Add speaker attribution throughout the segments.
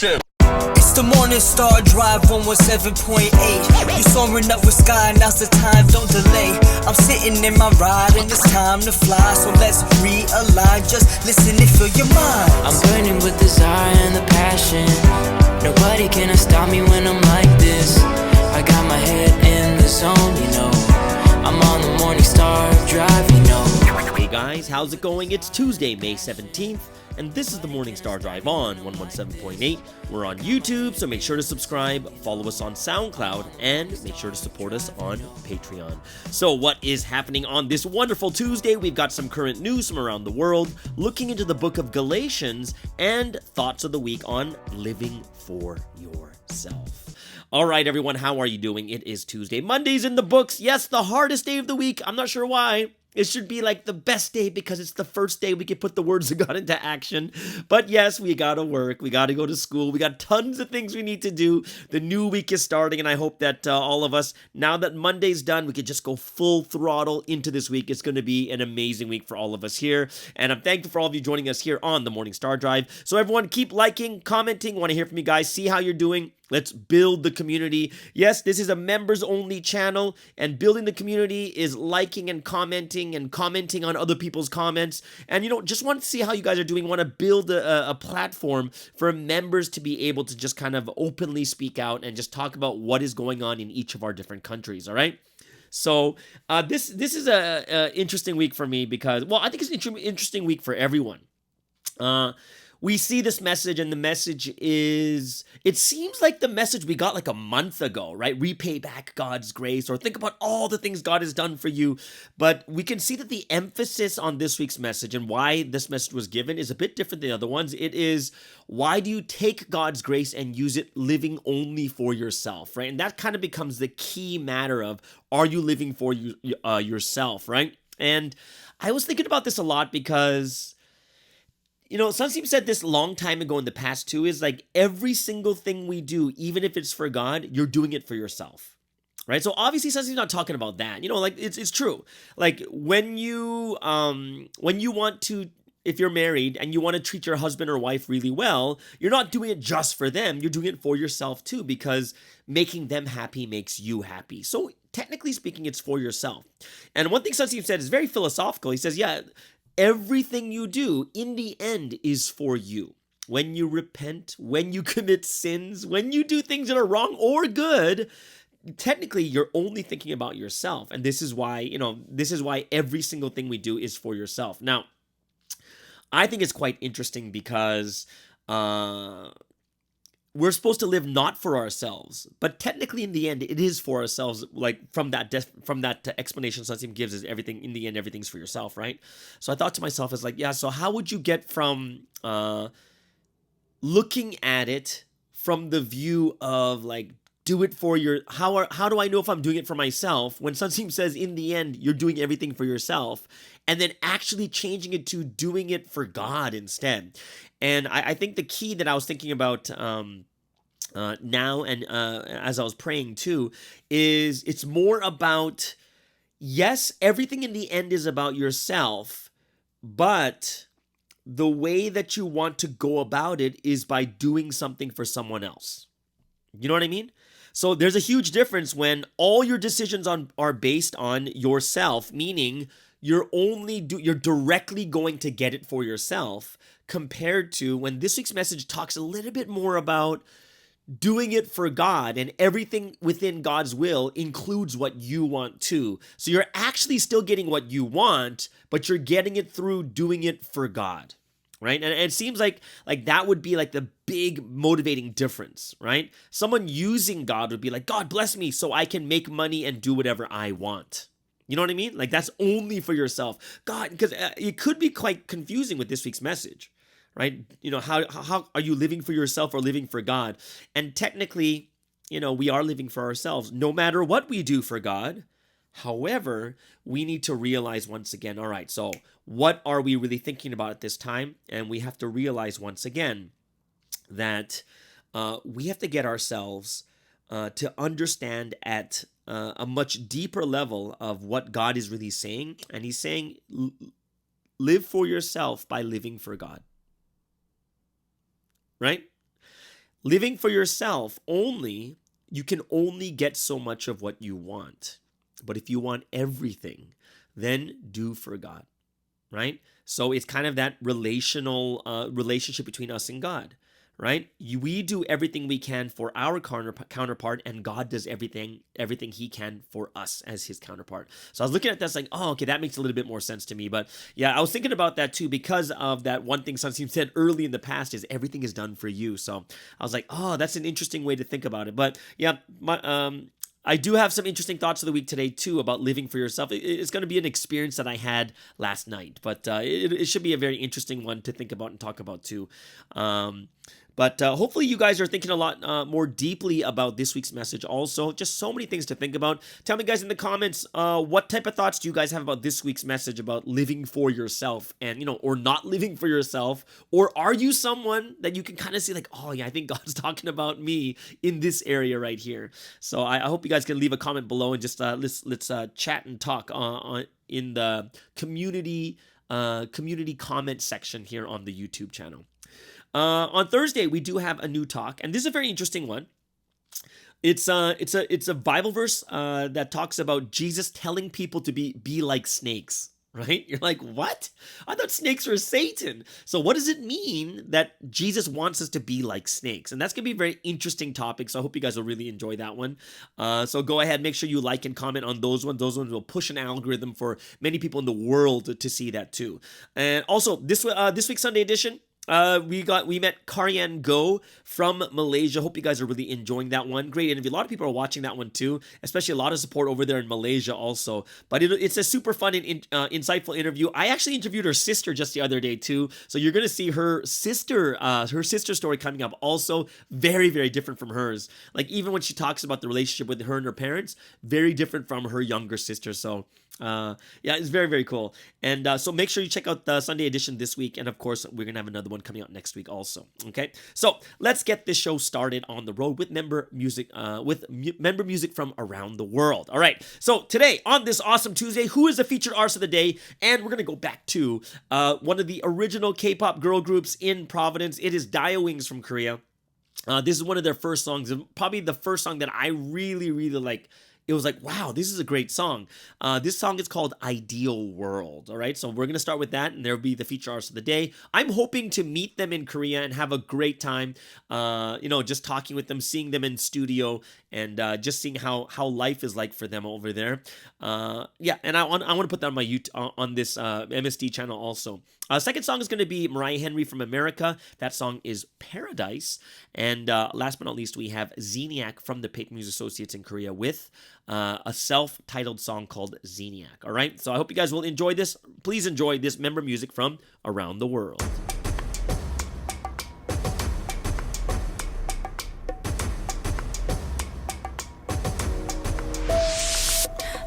Speaker 1: It's the morning star drive 117.8. You soaring up with sky, now's the time, don't delay. I'm sitting in my ride and it's time to fly. So let's realign, just listen and fill your mind.
Speaker 2: I'm burning with desire and the passion. Nobody can stop me when I'm like this. I got my head in the zone, you know. I'm on the morning star drive, you know.
Speaker 3: Hey guys, how's it going? It's Tuesday, May 17th. And this is the Morning Star Drive on 117.8. We're on YouTube, so make sure to subscribe, follow us on SoundCloud, and make sure to support us on Patreon. So what is happening on this wonderful Tuesday? We've got some current news from around the world, looking into the book of Galatians, and thoughts of the week on living for yourself. All right, everyone, how are you doing? It is Tuesday. Monday's in the books. Yes, the hardest day of the week. I'm not sure why. It should be like the best day because it's the first day we can put the words of God into action. But yes, we got to work. We got to go to school. We got tons of things we need to do. The new week is starting, and I hope that all of us, now that Monday's done, we could just go full throttle into this week. It's going to be an amazing week for all of us here. And I'm thankful for all of you joining us here on the Morning Star Drive. So everyone, keep liking, commenting. Want to hear from you guys. See how you're doing. Let's build the community. Yes, this is a members-only channel, and building the community is liking and commenting on other people's comments. And, just want to see how you guys are doing. Want to build a platform for members to be able to just kind of openly speak out and just talk about what is going on in each of our different countries, all right? So this is a interesting week for me because, well, I think it's an interesting week for everyone. We see this message, and the message is, it seems like the message we got like a month ago, right? Repay back God's grace, or think about all the things God has done for you. But we can see that the emphasis on this week's message and why this message was given is a bit different than the other ones. It is, why do you take God's grace and use it living only for yourself, right? And that kind of becomes the key matter of, are you living for yourself, right? And I was thinking about this a lot because, Sunseem said this a long time ago in the past too, is like every single thing we do, even if it's for God, you're doing it for yourself, right? So obviously Sunseem's not talking about that, it's true. Like when you want to, if you're married and you want to treat your husband or wife really well, you're not doing it just for them, you're doing it for yourself too, because making them happy makes you happy. So technically speaking, it's for yourself. And one thing Sunseem said is very philosophical. He says, everything you do in the end is for you. When you repent, when you commit sins, when you do things that are wrong or good, technically you're only thinking about yourself. And this is why, every single thing we do is for yourself. Now, I think it's quite interesting because we're supposed to live not for ourselves, but technically in the end, it is for ourselves. Like from that explanation Sunseem gives, is everything in the end, everything's for yourself, right? So I thought to myself, so how would you get from looking at it from the view of like, do it for how do I know if I'm doing it for myself when Sunseem says in the end, you're doing everything for yourself, and then actually changing it to doing it for God instead. And I think the key that I was thinking about now and as I was praying too is it's more about, yes, everything in the end is about yourself, but the way that you want to go about it is by doing something for someone else. You know what I mean? So there's a huge difference when all your decisions are based on yourself, meaning you're directly going to get it for yourself, compared to when this week's message talks a little bit more about doing it for God, and everything within God's will includes what you want too. So you're actually still getting what you want, but you're getting it through doing it for God, right? And it seems like that would be like the big motivating difference, right? Someone using God would be like, God bless me so I can make money and do whatever I want. You know what I mean? Like that's only for yourself. God, because it could be quite confusing with this week's message, right? How are you living for yourself or living for God? And technically, we are living for ourselves no matter what we do for God. However, we need to realize once again, all right, so what are we really thinking about at this time? And we have to realize once again that we have to get ourselves to understand at a much deeper level of what God is really saying. And he's saying, live for yourself by living for God. Right? living for yourself only, you can only get so much of what you want. But if you want everything, then do for God, right? So it's kind of that relationship between us and God, right? We do everything we can for our counterpart, and God does everything he can for us as his counterpart. So I was looking at this like, oh, okay, that makes a little bit more sense to me. But yeah, I was thinking about that too, because of that one thing Sunseem said early in the past is everything is done for you. So I was like, oh, that's an interesting way to think about it. But yeah, I do have some interesting thoughts of the week today too about living for yourself. It's going to be an experience that I had last night, but it should be a very interesting one to think about and talk about too. But hopefully you guys are thinking a lot more deeply about this week's message also. Just so many things to think about. Tell me guys in the comments, what type of thoughts do you guys have about this week's message about living for yourself and, or not living for yourself? Or are you someone that you can kind of see like, oh yeah, I think God's talking about me in this area right here. So I hope you guys can leave a comment below and just let's chat and talk in the community comment section here on the YouTube channel. On Thursday, we do have a new talk, and this is a very interesting one. It's a Bible verse that talks about Jesus telling people to be like snakes, right? You're like, what? I thought snakes were Satan. So what does it mean that Jesus wants us to be like snakes? And that's going to be a very interesting topic, so I hope you guys will really enjoy that one. So go ahead, make sure you like and comment on those ones. Those ones will push an algorithm for many people in the world to see that too. And also, this week's Sunday edition, we met Karyan Go from Malaysia. Hope you guys are really enjoying that one. Great interview. A lot of people are watching that one too, especially a lot of support over there in Malaysia also. But it's a super fun and insightful interview. I actually interviewed her sister just the other day too. So you're going to see her sister story coming up also. Very, very different from hers. Like even when she talks about the relationship with her and her parents, very different from her younger sister. So yeah, it's very, very cool. And so make sure you check out the Sunday edition this week. And of course, we're going to have another one coming out next week also. Okay, so let's get this show started on the road with member music from around the world. All right, so today on this awesome Tuesday, who is the featured artist of the day? And we're gonna go back to one of the original K-pop girl groups in Providence. It is Dia Wings from Korea. This is one of their first songs, and probably the first song that I really, really like. It was like, wow, this is a great song. This song is called Ideal World, all right? So we're going to start with that, and there'll be the feature artist of the day. I'm hoping to meet them in Korea and have a great time, just talking with them, seeing them in studio, and just seeing how life is like for them over there. And I want to put that on my YouTube, on this MSD channel also. Second song is going to be Mariah Henry from America. That song is Paradise. And last but not least, we have Zeniac from the Paper Music Associates in Korea with a self-titled song called Zeniac. All right, so I hope you guys will enjoy this. Please enjoy this member music from around the world.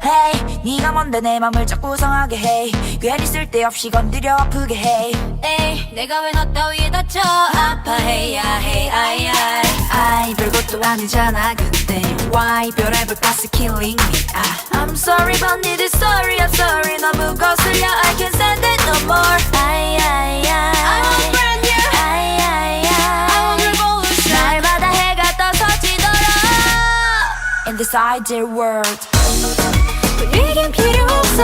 Speaker 4: Hey, 네가 뭔데 내 맘을 자꾸 상하게 해 괜히 쓸데없이 건드려 아프게 해 에이, 내가 왜 너 따위에 다쳐 아파해야 해 아이 아이 아이 별것도 아니잖아 그때 Why 별의별 가스 killing me I'm sorry but need it sorry I'm sorry 너무 거슬려 I can't stand it no more 아이 아이 아이 I want brand new 아이 아이 아이 I want revolution 날마다 해가 떠서 지더라 In this ideal world 분위긴 필요 없어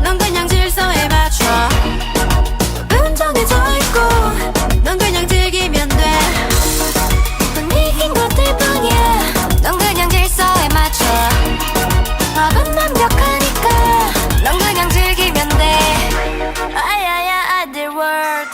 Speaker 4: 넌 그냥 질서에 맞춰 법은 정해져 있고 넌 그냥 즐기면 돼 분위긴 것들 뿐이야 넌 그냥 질서에 맞춰 법은 완벽하니까 넌 그냥 즐기면 돼 아야야 ideal world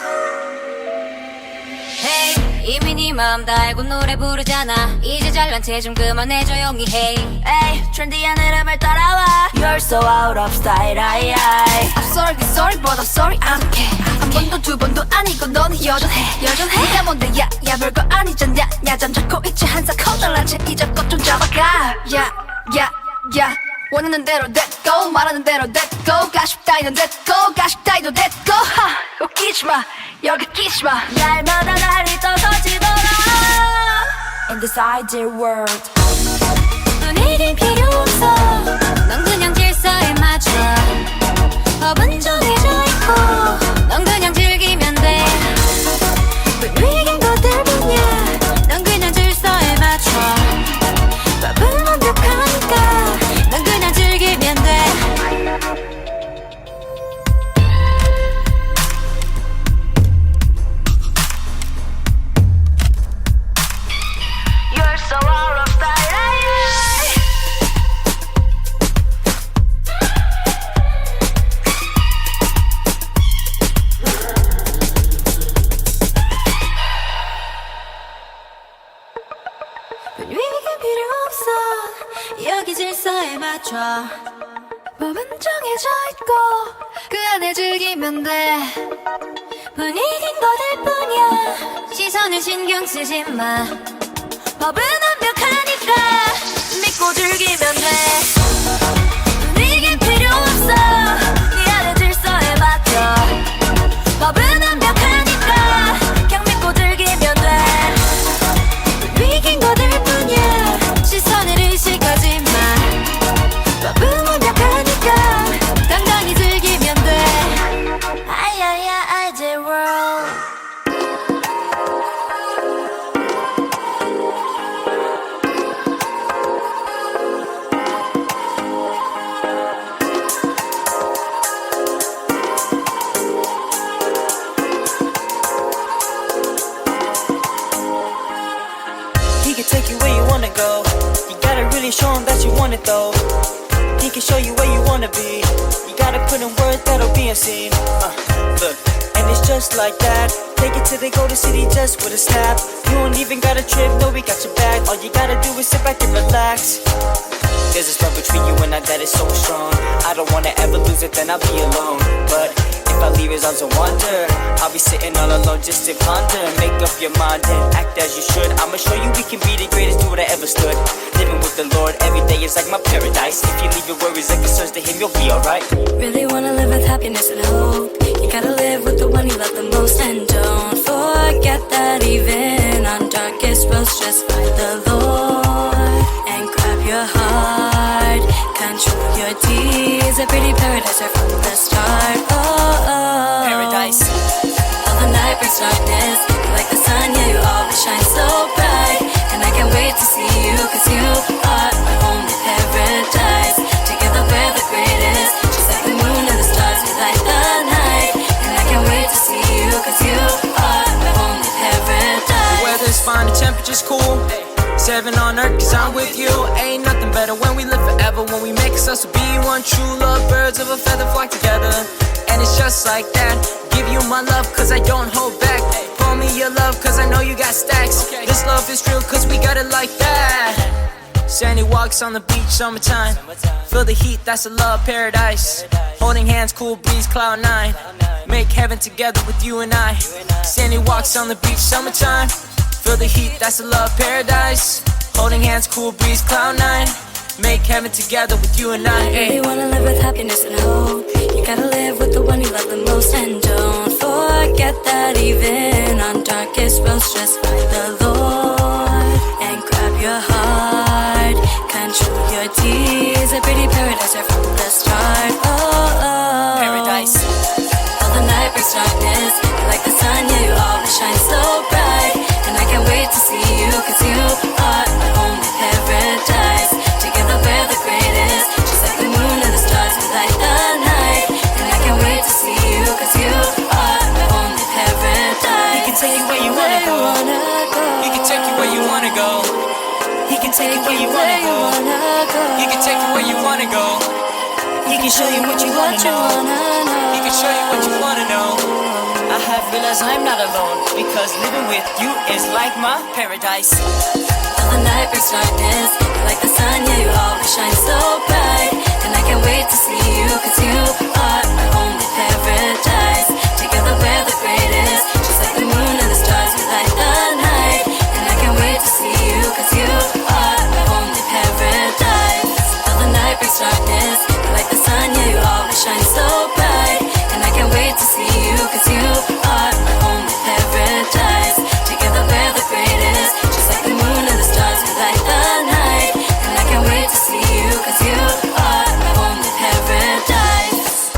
Speaker 4: Hey 이미 네 마음 다 알고 노래 부르잖아 이제 잘난 체 좀 그만해 조용히 해 에이 트렌디한 흐름을 따라와 You're so out of style 아이 아이 I'm sorry but I'm sorry I don't care 한 번도 두 번도 아니고 너는 여전해 네가 뭔데 야 별거 아니잖냐 야잠 잡고 있지 한사 커다란 채 이 잡고 좀 잡아가 야 원하는 대로 됐고 말하는 대로 됐고 가식 따위는 됐고 가식 따위도 됐고 하 웃기지마 여기 끼지마 날마다 날이 떠서지더라 In this ideal world 분위긴 필요 없어 넌 그냥 질서에 맞춰 법은 정해져 있고 넌 그냥 즐기면 돼 분위긴 것들 뿐이야 넌 그냥 여기 질서에 맞춰 법은 정해져 있고 그 안에 즐기면 돼 분위긴 거들 뿐이야 시선을 신경 쓰지 마 법은 완벽하니까 믿고 즐기면 돼 분위긴 필요 없어 네 안에 질서에 맞춰 법은 완벽하니까 그냥 믿고 즐기면 돼 분위긴 거들 뿐이야 시선을 의식하지 마 법은 완벽하니까 당당히 즐기면 돼 아야야 알제 world
Speaker 1: He can take you where you wanna go. You gotta really show him that you want it though. He can show you where you wanna be. You gotta put in work that'll be unseen. Look, and it's just like that. Take it to the golden city just with a snap. You don't even gotta trip, no, we got your back. All you gotta do is sit back and relax. There's this love between you and I that is so strong. I don't wanna ever lose it, then I'll be alone. But if I leave his arms a wonder, I'll be sitting all alone just to ponder. Make up your mind and act as you should. I'ma show you we can be the greatest dude I ever stood. Living with the Lord every day is like my paradise. If you leave your worries and concerns to him, you'll be alright.
Speaker 4: Really wanna live with happiness and hope. You gotta live with the one you love the most. And don't forget that even on darkest roads, just find the Lord and grab your heart. Control your deeds. A pretty paradise right from the start.
Speaker 1: Paradise.
Speaker 4: All the night brings darkness. You're like the sun, yeah, you always shine so bright. And I can't wait to see you, cause you are my only paradise. Together we're the greatest. Just like the moon and the stars, we light the night. And I can't wait to see you, cause you are my only paradise.
Speaker 5: The weather's fine, the temperature's cool. 7 on earth, cause I'm with you. Ain't nothing better when we live forever. When we make us to be one true love. Birds of a feather flock together. And it's just like that. Give you my love, cause I don't hold back. Call me your love, cause I know you got stacks. This love is real, cause we got it like that. Sandy walks on the beach, summertime. Feel the heat, that's a love paradise. Holding hands, cool breeze, cloud 9. Make heaven together with you and I. Sandy walks on the beach, summertime. Feel the heat, that's a love paradise. Holding hands, cool breeze, cloud 9. Make heaven together with you and I.
Speaker 4: Really wanna live with happiness and hope. You gotta live with the one you love the most. And don't forget that even on darkest roads, just find the Lord and grab your heart. Control your deeds. A pretty paradise right from the start.
Speaker 1: Paradise.
Speaker 4: All the night brings darkness. You're like the sun, yeah, you always shine so bright. And I can't wait to see you, cause you are my only paradise. Together we're the greatest. Just like the moon and the stars, we light the night. And I can't wait to see you, cause you are my only paradise.
Speaker 1: He can take you where you wanna go.
Speaker 5: He can take you where you wanna go.
Speaker 1: He can take you where you wanna go.
Speaker 5: He can take you where you wanna go.
Speaker 1: He can show you what you wanna know.
Speaker 5: He can show you what you wanna know.
Speaker 1: I have realized I'm not alone, because living with you is like my paradise.
Speaker 4: All the night brings darkness. You're like the sun, yeah, you always shine so bright. And I can't wait to see you, cause you are my only paradise. Together we're the greatest. Just like the moon and the stars, we light the night. And I can't wait to see you, cause you are my only paradise. All the night brings darkness. You're like the sun, yeah, you always shine so bright. And I can't wait to see you, cause you are my only paradise. Together we're the greatest. Just like the moon and the stars, we light the night. And I can't wait to see you, cause you are my only paradise.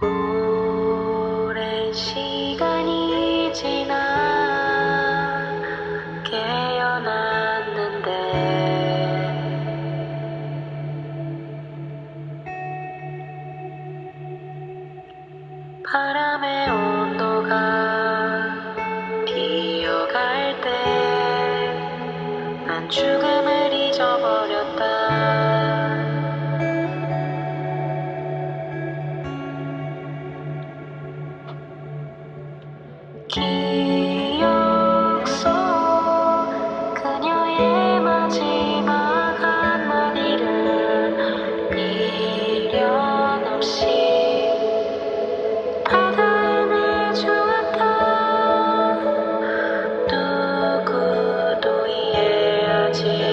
Speaker 6: 오랜 시간이 지나 깨어났는데 바람의 온도가 비어갈 때 난 죽음을 잊어버렸다 기억 속 그녀의 마지막 한마디를 미련 없이 바다에 내주었다 누구도 이해하지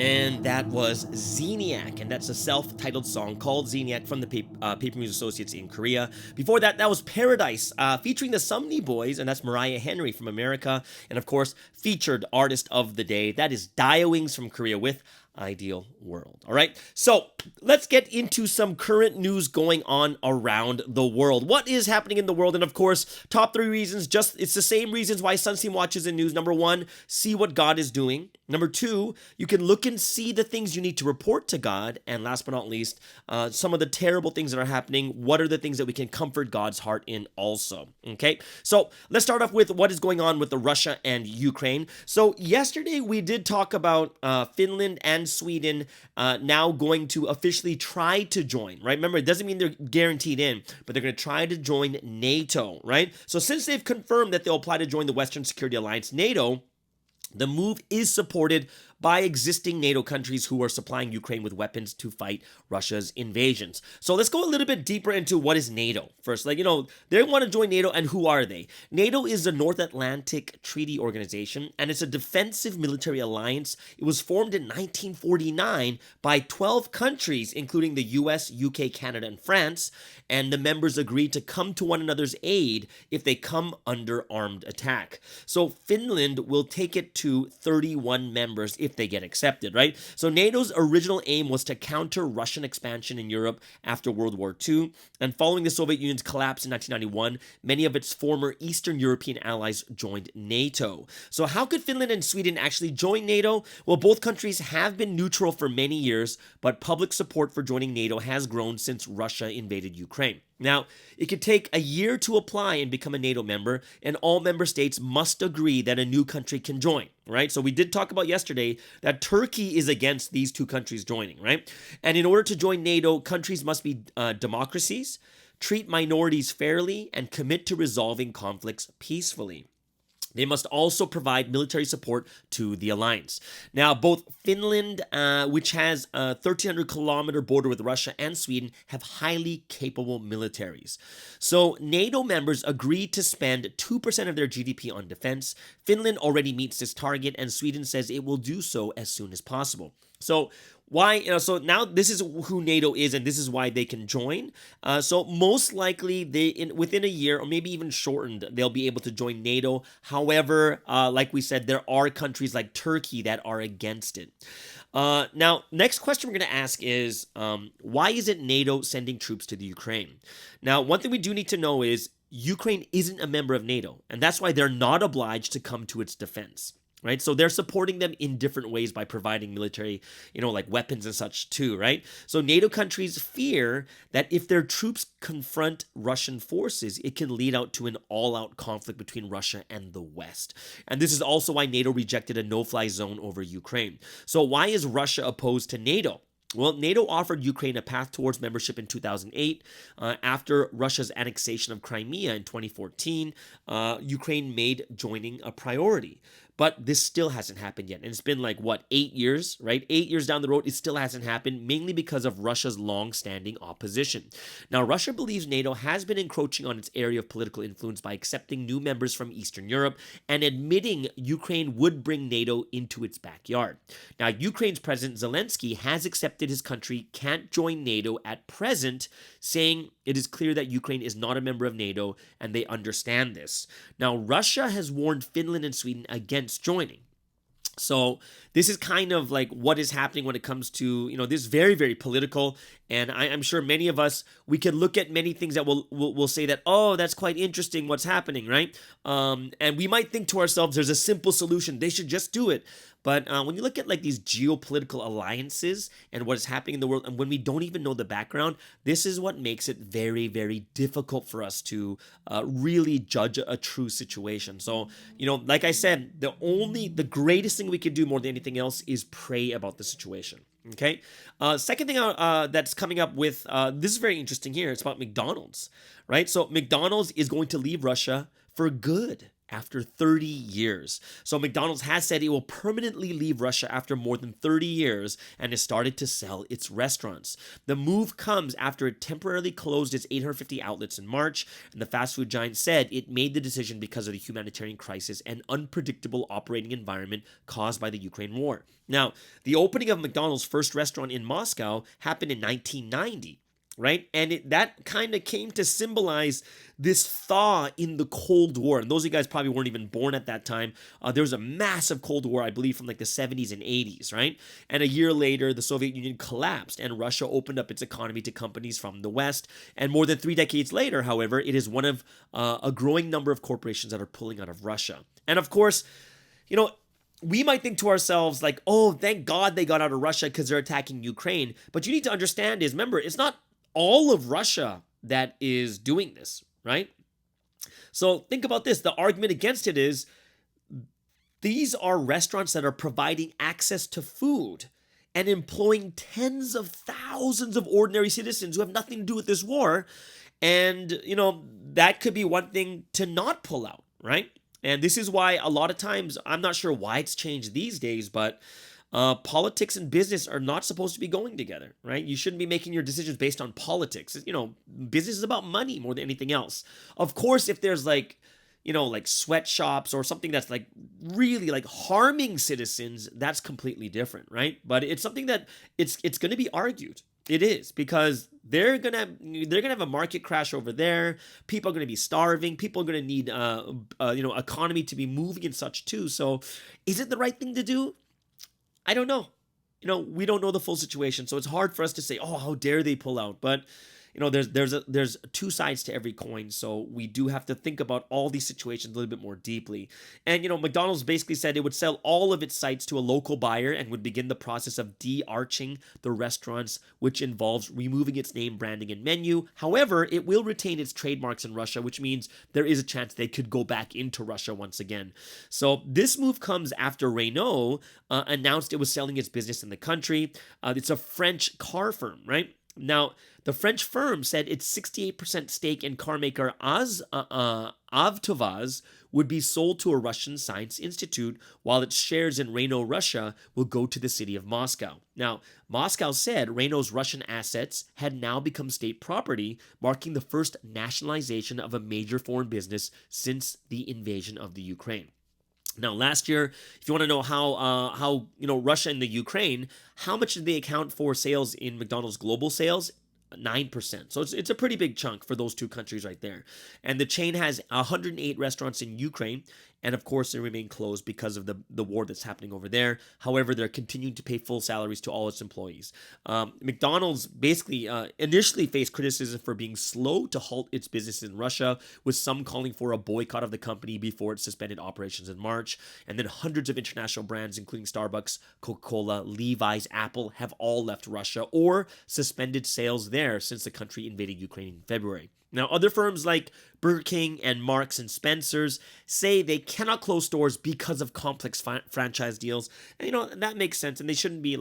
Speaker 3: And that was Zeniac, and that's a self-titled song called Zeniac from the Paper Music Associates in Korea. Before that, that was Paradise, featuring the Sumney Boys, and that's Mariah Henry from America. And of course, featured artist of the day, that is Diowings from Korea with Ideal World. All right, so let's get into some current news going on around the world. What is happening in the world? And of course, top 3 reasons, it's the same reasons why Sunstein watches in news. Number 1, see what God is doing. Number 2, you can look and see the things you need to report to God. And last but not least, some of the terrible things that are happening. What are the things that we can comfort God's heart in also? Okay, so let's start off with what is going on with the Russia and Ukraine. So yesterday we did talk about Finland and Sweden now going to officially try to join, right? Remember, it doesn't mean they're guaranteed in, but they're going to try to join NATO, right? So since they've confirmed that they'll apply to join the Western Security Alliance, NATO, the move is supported by existing NATO countries who are supplying Ukraine with weapons to fight Russia's invasions. So let's go a little bit deeper into what is NATO first. They want to join NATO, and who are they? NATO is the North Atlantic Treaty Organization, and it's a defensive military alliance. It was formed in 1949 by 12 countries, including the US, UK, Canada, and France, and the members agreed to come to one another's aid if they come under armed attack. So Finland will take it to 31 members if they get accepted, right? So NATO's original aim was to counter Russian expansion in Europe after World War II, and following the Soviet Union's collapse in 1991, many of its former Eastern European allies joined NATO. So how could Finland and Sweden actually join NATO? Well, both countries have been neutral for many years, but public support for joining NATO has grown since Russia invaded Ukraine. Now, it could take a year to apply and become a NATO member, and all member states must agree that a new country can join, right? So we did talk about yesterday that Turkey is against these two countries joining, right? And in order to join NATO, countries must be democracies, treat minorities fairly, and commit to resolving conflicts peacefully. They must also provide military support to the alliance. Now, both Finland, which has a 1,300-kilometer border with Russia, and Sweden have highly capable militaries. So NATO members agreed to spend 2% of their GDP on defense. Finland already meets this target, and Sweden says it will do so as soon as possible. So why? So now this is who NATO is, and this is why they can join. So most likely, within a year, or maybe even shortened, they'll be able to join NATO. However, like we said, there are countries like Turkey that are against it. Now, next question we're going to ask is, why isn't NATO sending troops to the Ukraine? Now, one thing we do need to know is Ukraine isn't a member of NATO, and that's why they're not obliged to come to its defense. Right? So they're supporting them in different ways by providing military, like weapons and such too, right? So NATO countries fear that if their troops confront Russian forces, it can lead out to an all-out conflict between Russia and the West. And this is also why NATO rejected a no-fly zone over Ukraine. So why is Russia opposed to NATO? Well, NATO offered Ukraine a path towards membership in 2008. After Russia's annexation of Crimea in 2014, Ukraine made joining a priority. But this still hasn't happened yet. And it's been 8 years, right? 8 years down the road, it still hasn't happened, mainly because of Russia's long-standing opposition. Now, Russia believes NATO has been encroaching on its area of political influence by accepting new members from Eastern Europe and admitting Ukraine would bring NATO into its backyard. Now, Ukraine's President Zelensky has accepted his country can't join NATO at present, saying it is clear that Ukraine is not a member of NATO and they understand this. Now, Russia has warned Finland and Sweden against joining. So this is kind of what is happening when it comes to, this is very, very political. And I'm sure many of us, we can look at many things that will say that, oh, that's quite interesting what's happening, right? And we might think to ourselves, there's a simple solution. They should just do it. But when you look at these geopolitical alliances and what is happening in the world, and when we don't even know the background, this is what makes it very, very difficult for us to really judge a true situation. So, like I said, the greatest thing we could do more than anything else is pray about the situation. Okay. Second thing that's coming up with, this is very interesting here. It's about McDonald's, right? So McDonald's is going to leave Russia for good after 30 years. So McDonald's has said it will permanently leave Russia after more than 30 years and has started to sell its restaurants. The move comes after it temporarily closed its 850 outlets in March, and the fast food giant said it made the decision because of the humanitarian crisis and unpredictable operating environment caused by the Ukraine war. Now, the opening of McDonald's first restaurant in Moscow happened in 1990. Right? And that kind of came to symbolize this thaw in the Cold War. And those of you guys probably weren't even born at that time. There was a massive Cold War, I believe, from like the 70s and 80s, right? And a year later, the Soviet Union collapsed and Russia opened up its economy to companies from the West. And more than 3 decades later, however, it is one of a growing number of corporations that are pulling out of Russia. And of course, we might think to ourselves like, oh, thank God they got out of Russia because they're attacking Ukraine. But you need to understand is, remember, it's not all of Russia that is doing this, right? So think about this. The argument against it is these are restaurants that are providing access to food and employing tens of thousands of ordinary citizens who have nothing to do with this war. And, that could be one thing to not pull out, right? And this is why a lot of times, I'm not sure why it's changed these days, but politics and business are not supposed to be going together, right? You shouldn't be making your decisions based on politics. Business is about money more than anything else. Of course, if there's like sweatshops or something that's like really like harming citizens, that's completely different, right? But it's something that it's going to be argued. It is, because they're gonna have a market crash over there. People are gonna be starving. People are gonna need economy to be moving and such too. So, is it the right thing to do? I don't know. We don't know the full situation, so it's hard for us to say, oh, how dare they pull out? But there's two sides to every coin, so we do have to think about all these situations a little bit more deeply. And McDonald's basically said it would sell all of its sites to a local buyer and would begin the process of de-arching the restaurants, which involves removing its name, branding, and menu. However, it will retain its trademarks in Russia, which means there is a chance they could go back into Russia once again. So this move comes after Renault announced it was selling its business in the country. It's a French car firm, right? Now, the French firm said its 68% stake in carmaker Avtovaz would be sold to a Russian science institute, while its shares in Renault Russia will go to the city of Moscow. Now, Moscow said Renault's Russian assets had now become state property, marking the first nationalization of a major foreign business since the invasion of the Ukraine. Now, last year, if you want to know how Russia and the Ukraine, how much did they account for sales in McDonald's global sales? 9%. So it's a pretty big chunk for those two countries right there. And the chain has 108 restaurants in Ukraine. And of course, they remain closed because of the war that's happening over there. However, they're continuing to pay full salaries to all its employees. McDonald's basically initially faced criticism for being slow to halt its business in Russia, with some calling for a boycott of the company before it suspended operations in March. And then hundreds of international brands, including Starbucks, Coca-Cola, Levi's, Apple, have all left Russia or suspended sales there since the country invaded Ukraine in February. Now, other firms like Burger King and Marks and Spencer's say they cannot close stores because of complex franchise deals. And, that makes sense. And they shouldn't be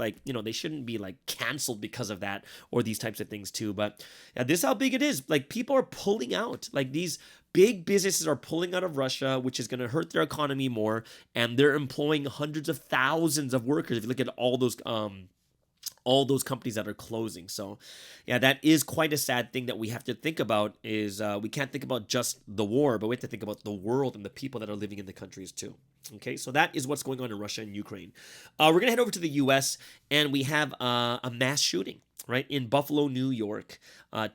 Speaker 3: canceled because of that or these types of things too. But yeah, this is how big it is. Like, people are pulling out. Like, these big businesses are pulling out of Russia, which is going to hurt their economy more. And they're employing hundreds of thousands of workers. If you look at all those companies that are closing. So yeah, that is quite a sad thing that we have to think about. Is we can't think about just the war, but we have to think about the world and the people that are living in the countries too. Okay, so that is what's going on in Russia and Ukraine. We're gonna head over to the US, and we have a mass shooting right in Buffalo, New York.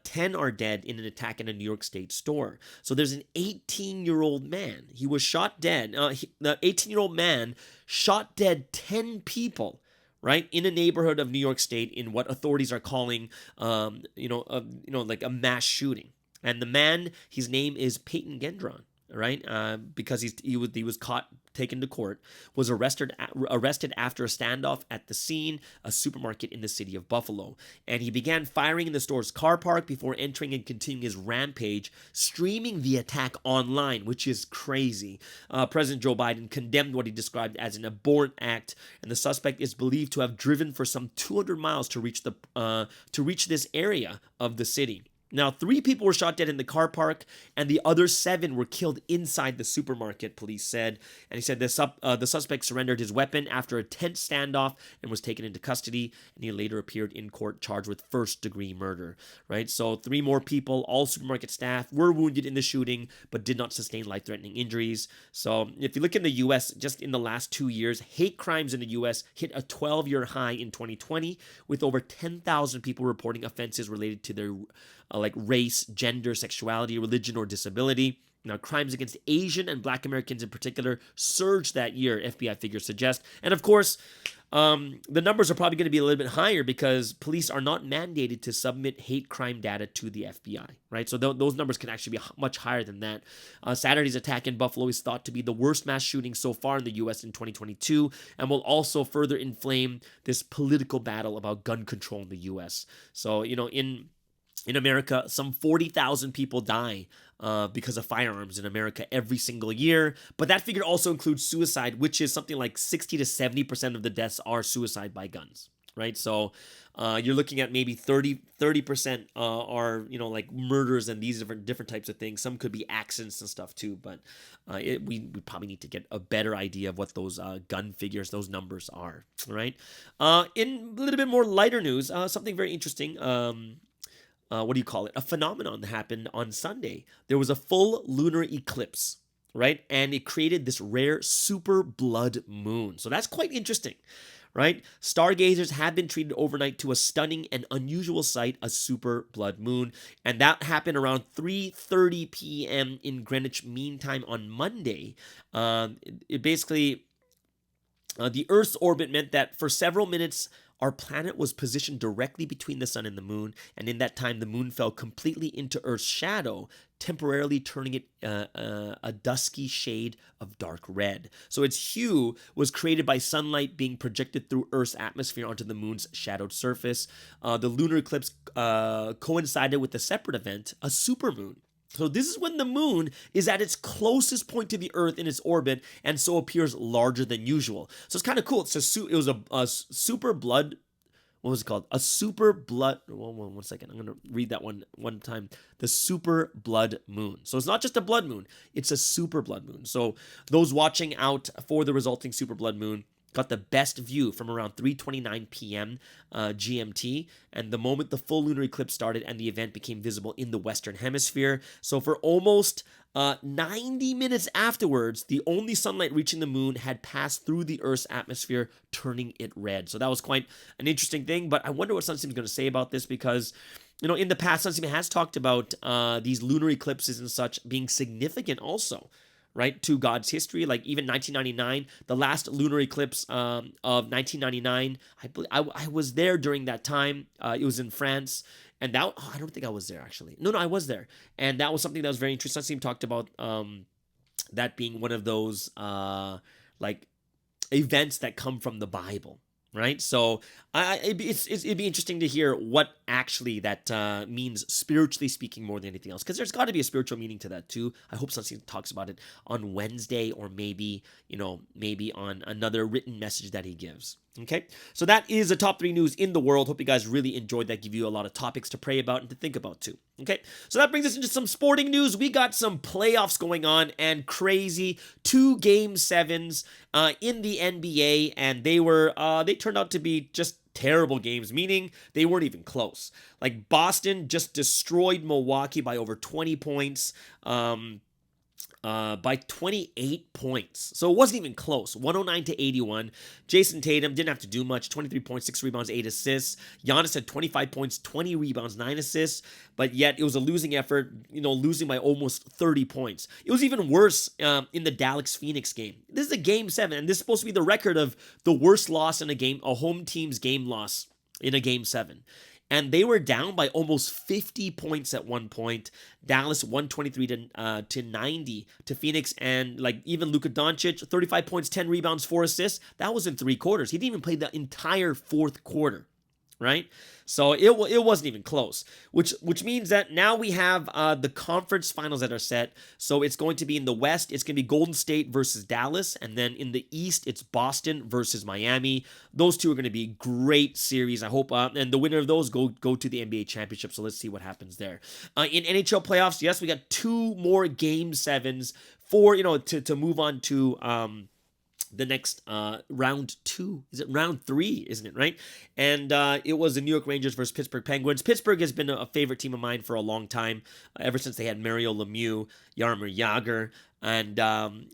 Speaker 3: 10 are dead in an attack in a New York State store. So there's an 18-year-old man. He was shot dead. The 18-year-old man shot dead 10 people, right, in a neighborhood of New York State, in what authorities are calling, like a mass shooting. And the man, his name is Peyton Gendron, right? Because he was caught, taken to court, was arrested after a standoff at the scene, a supermarket in the city of Buffalo. And he began firing in the store's car park before entering and continuing his rampage, streaming the attack online, which is crazy. President Joe Biden condemned what he described as an abhorrent act, and the suspect is believed to have driven for some 200 miles to reach this area of the city. Now, 3 people were shot dead in the car park, and the other 7 were killed inside the supermarket, police said. And he said the suspect surrendered his weapon after a tense standoff and was taken into custody, and he later appeared in court charged with first-degree murder, right? So 3 more people, all supermarket staff, were wounded in the shooting, but did not sustain life-threatening injuries. So if you look in the U.S., just in the last 2 years, hate crimes in the U.S. hit a 12-year high in 2020, with over 10,000 people reporting offenses related to their like race, gender, sexuality, religion, or disability. Now, crimes against Asian and Black Americans in particular surged that year, FBI figures suggest. And of course, the numbers are probably going to be a little bit higher because police are not mandated to submit hate crime data to the FBI, right? So those numbers can actually be much higher than that. Saturday's attack in Buffalo is thought to be the worst mass shooting so far in the U.S. in 2022 and will also further inflame this political battle about gun control in the U.S. So, in America, some 40,000 people die because of firearms in America every single year. But that figure also includes suicide, which is something like 60 to 70% of the deaths are suicide by guns, right? So you're looking at maybe 30% are, like murders and these different types of things. Some could be accidents and stuff too, but we probably need to get a better idea of what those gun figures, those numbers are, right? In a little bit more lighter news, something very interesting. A phenomenon that happened on Sunday. There was a full lunar eclipse, right? And it created this rare super blood moon. So that's quite interesting, right? Stargazers have been treated overnight to a stunning and unusual sight, a super blood moon. And that happened around 3:30 p.m. in Greenwich Mean Time on Monday. It basically, the Earth's orbit meant that for several minutes, our planet was positioned directly between the sun and the moon, and in that time, the moon fell completely into Earth's shadow, temporarily turning it a dusky shade of dark red. So its hue was created by sunlight being projected through Earth's atmosphere onto the moon's shadowed surface. The lunar eclipse coincided with a separate event, a supermoon. So this is when the moon is at its closest point to the Earth in its orbit and so appears larger than usual. So it's kind of cool. It was a super blood. What was it called? A super blood. One second. I'm going to read that one time. The super blood moon. So it's not just a blood moon. It's a super blood moon. So those watching out for the resulting super blood moon got the best view from around 3:29 p.m. GMT, and the moment the full lunar eclipse started and the event became visible in the Western Hemisphere. So for almost 90 minutes afterwards, the only sunlight reaching the moon had passed through the Earth's atmosphere, turning it red. So that was quite an interesting thing, but I wonder what Sunseam is going to say about this because in the past, Sunseam has talked about these lunar eclipses and such being significant also, right, to God's history. Like even 1999, the last lunar eclipse of 1999, I was there during that time. It was in France, and I don't think I was there actually. No, I was there, and that was something that was very interesting. Sunseam talked about that being one of those like events that come from the Bible. Right, so it'd be interesting to hear what actually that means spiritually speaking more than anything else, because there's got to be a spiritual meaning to that too. I hope Sunseam talks about it on Wednesday, or maybe on another written message that he gives. Okay, so that is the top 3 news in the world. Hope you guys really enjoyed that. Give you a lot of topics to pray about and to think about too. Okay, so that brings us into some sporting news. We got some playoffs going on and crazy 2 Game 7s in the NBA, and they turned out to be just terrible games, meaning they weren't even close. Like Boston just destroyed Milwaukee by over 20 points. By 28 points. So it wasn't even close. 109-81. Jason Tatum didn't have to do much. 23 points, 6 rebounds, 8 assists. Giannis had 25 points, 20 rebounds, 9 assists. But yet it was a losing effort, losing by almost 30 points. It was even worse in the Dallas-Phoenix game. This is a Game 7, and this is supposed to be the record of the worst loss in a home team's game loss in a Game 7. And they were down by almost 50 points at one point. Dallas 123 to 90 to Phoenix, and like even Luka Doncic, 35 points, 10 rebounds, 4 assists. That was in 3 quarters. He didn't even play the entire 4th quarter, right? So it wasn't even close, which means that now we have the conference finals that are set. So it's going to be in the West, it's going to be Golden State versus Dallas, and then in the East, it's Boston versus Miami. Those two are going to be great series. I hope, and the winner of those go to the NBA championship. So let's see what happens there. In NHL playoffs, yes, we got 2 more Game 7s for to move on to the next round 2. Is it round 3, isn't it, right? And it was the New York Rangers versus Pittsburgh Penguins. Pittsburgh has been a favorite team of mine for a long time, ever since they had Mario Lemieux, Jaromir Jagr, and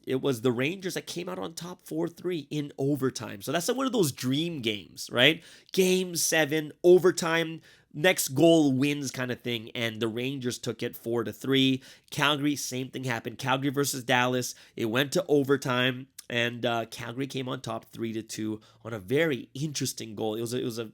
Speaker 3: it was the Rangers that came out on top 4-3 in overtime. So that's one of those dream games, right? Game 7, overtime, next goal wins kind of thing, and the Rangers took it 4-3. Calgary, same thing happened. Calgary versus Dallas, it went to overtime, and Calgary came on top 3-2 on a very interesting goal. It was a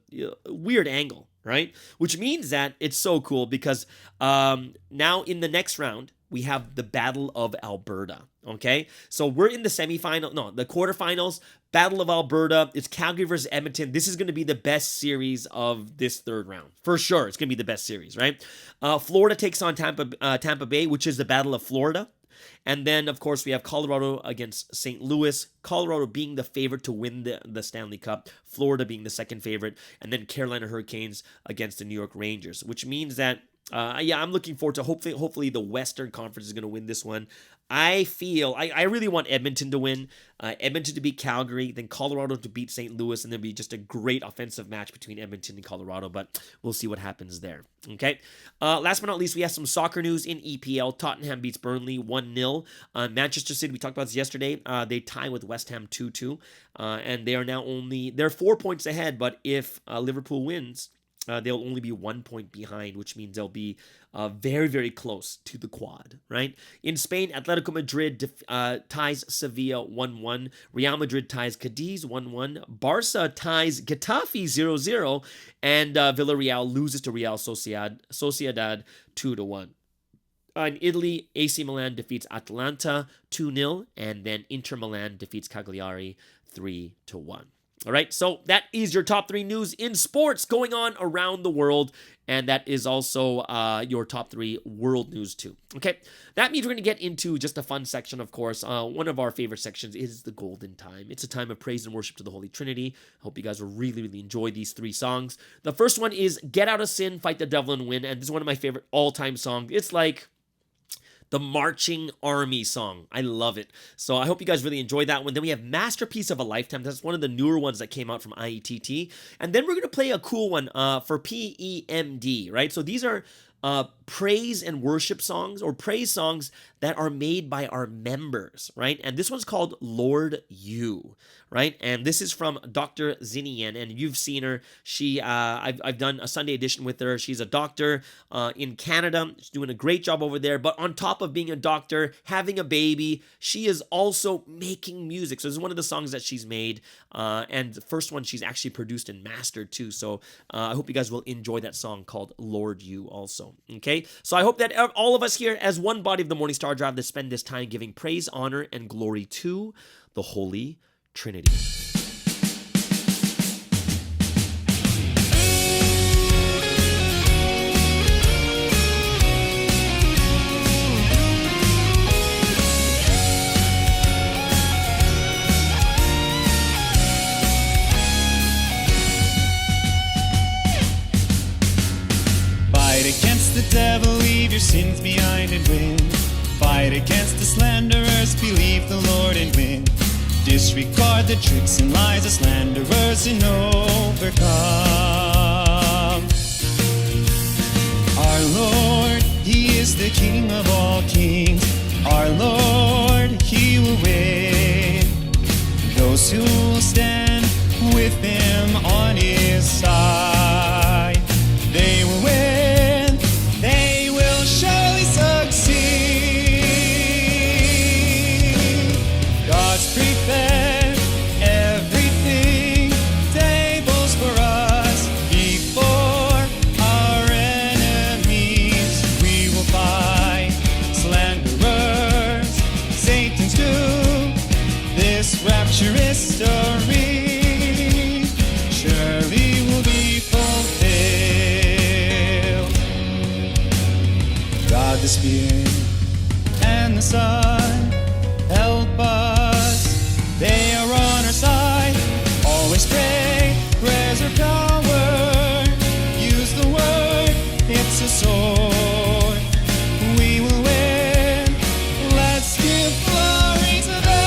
Speaker 3: weird angle, right? Which means that it's so cool because now in the next round, we have the Battle of Alberta, okay? So we're in the the quarterfinals, Battle of Alberta. It's Calgary versus Edmonton. This is going to be the best series of this third round. For sure, it's going to be the best series, right? Florida takes on Tampa Bay, which is the Battle of Florida. And then, of course, we have Colorado against St. Louis. Colorado being the favorite to win the Stanley Cup. Florida being the second favorite. And then Carolina Hurricanes against the New York Rangers, which means that I'm looking forward to hopefully the Western Conference is going to win this one. I feel I really want Edmonton to win, Edmonton to beat Calgary, then Colorado to beat St. Louis, and there'll be just a great offensive match between Edmonton and Colorado, but we'll see what happens there. Okay. Last but not least, we have some soccer news in EPL. Tottenham beats Burnley 1-0. Manchester City, we talked about this yesterday. They tie with West Ham 2-2, and they are now they're 4 points ahead, but if Liverpool wins, they'll only be 1 point behind, which means they'll be very, very close to the quad, right? In Spain, Atletico Madrid ties Sevilla 1-1. Real Madrid ties Cadiz 1-1. Barca ties Getafe 0-0. And Villarreal loses to Real Sociedad 2-1. In Italy, AC Milan defeats Atalanta 2-0. And then Inter Milan defeats Cagliari 3-1. All right, so that is your top 3 news in sports going on around the world, and that is also your top 3 world news too. Okay, that means we're going to get into just a fun section, of course. One of our favorite sections is the Golden Time. It's a time of praise and worship to the Holy Trinity. I hope you guys will really, really enjoy these 3 songs. The first one is Get Out of Sin, Fight the Devil and Win, and this is one of my favorite all-time songs. It's like the marching army song. I love it. So I hope you guys really enjoyed that one. Then we have Masterpiece of a Lifetime. That's one of the newer ones that came out from IETT. And then we're going to play a cool one for PEMD, right? So these are praise and worship songs, or praise songs that are made by our members, right? And this one's called Lord You, right? And this is from Dr. Zinian, and you've seen her. She, I've done a Sunday edition with her. She's a doctor in Canada. She's doing a great job over there. But on top of being a doctor, having a baby, she is also making music. So this is one of the songs that she's made, and the first one she's actually produced and mastered too. So I hope you guys will enjoy that song called Lord You also. Okay, so I hope that all of us here as one body of the Morning Star Drive to spend this time giving praise, honor, and glory to the Holy Trinity.
Speaker 7: Against the devil, leave your sins behind and win. Fight against the slanderers, believe the Lord and win. Disregard the tricks and lies of slanderers and overcome. Our Lord, He is the King of all kings. Our Lord, He will win. Those who will stand with Him on His side, they will win. They will surely succeed. God's prepared everything, tables for us before our enemies. We will fight slanderers, Satan's doom, this rapturous story surely will be fulfilled. Spirit and the Son help us. They are on our side. Always pray, prayers are power. Use the word, it's a sword. We will win. Let's give glory to them.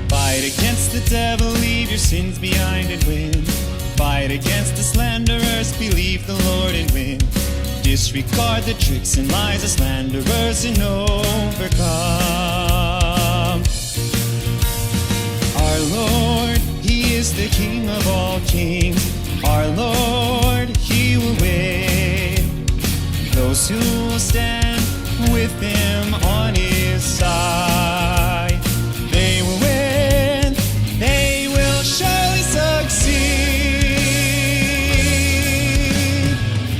Speaker 7: Fight against the devil, leave your sins behind and win. Fight against the slanderers, believe the Lord and win. Disregard the tricks and lies of slanderers and overcome. Our Lord, He is the King of all kings. Our Lord, He will win. Those who will stand with Him on His side, they will win. They will surely succeed.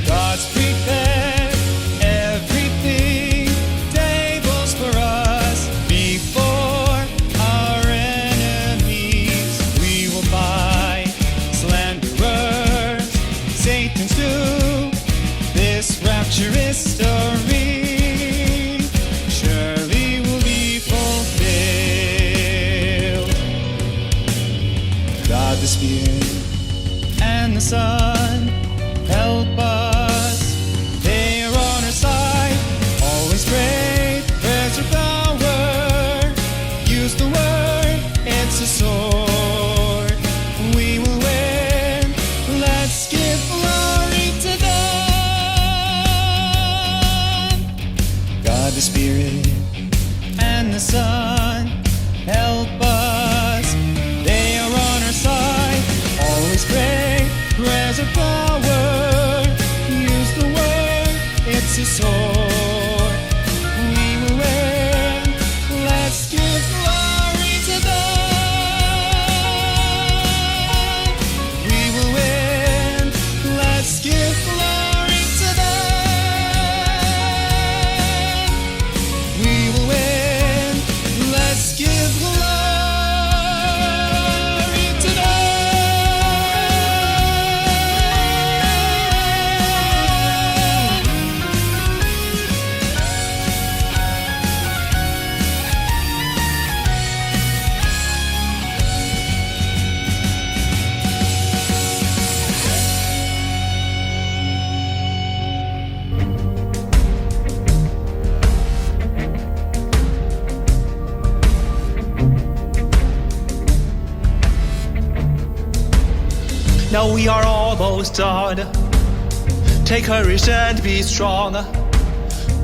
Speaker 7: God's prepared everything, tables for us before our enemies. We will fight slanderers, Satan's too. This rapturous story surely will be fulfilled. God the Spirit and the Son help us. They are on our side. Always pray, prayers are power. Use the word, it's a sword. We will win. Let's give glory to them. God the Spirit and the Son help us. They are on our side. Always pray, prayers are power. Use the word, it's a sword. We will win. Let's give glory to them. We will win. Let's give glory to them. We will win. Let's give glory to them.
Speaker 8: Now we are almost done. Take courage and be strong.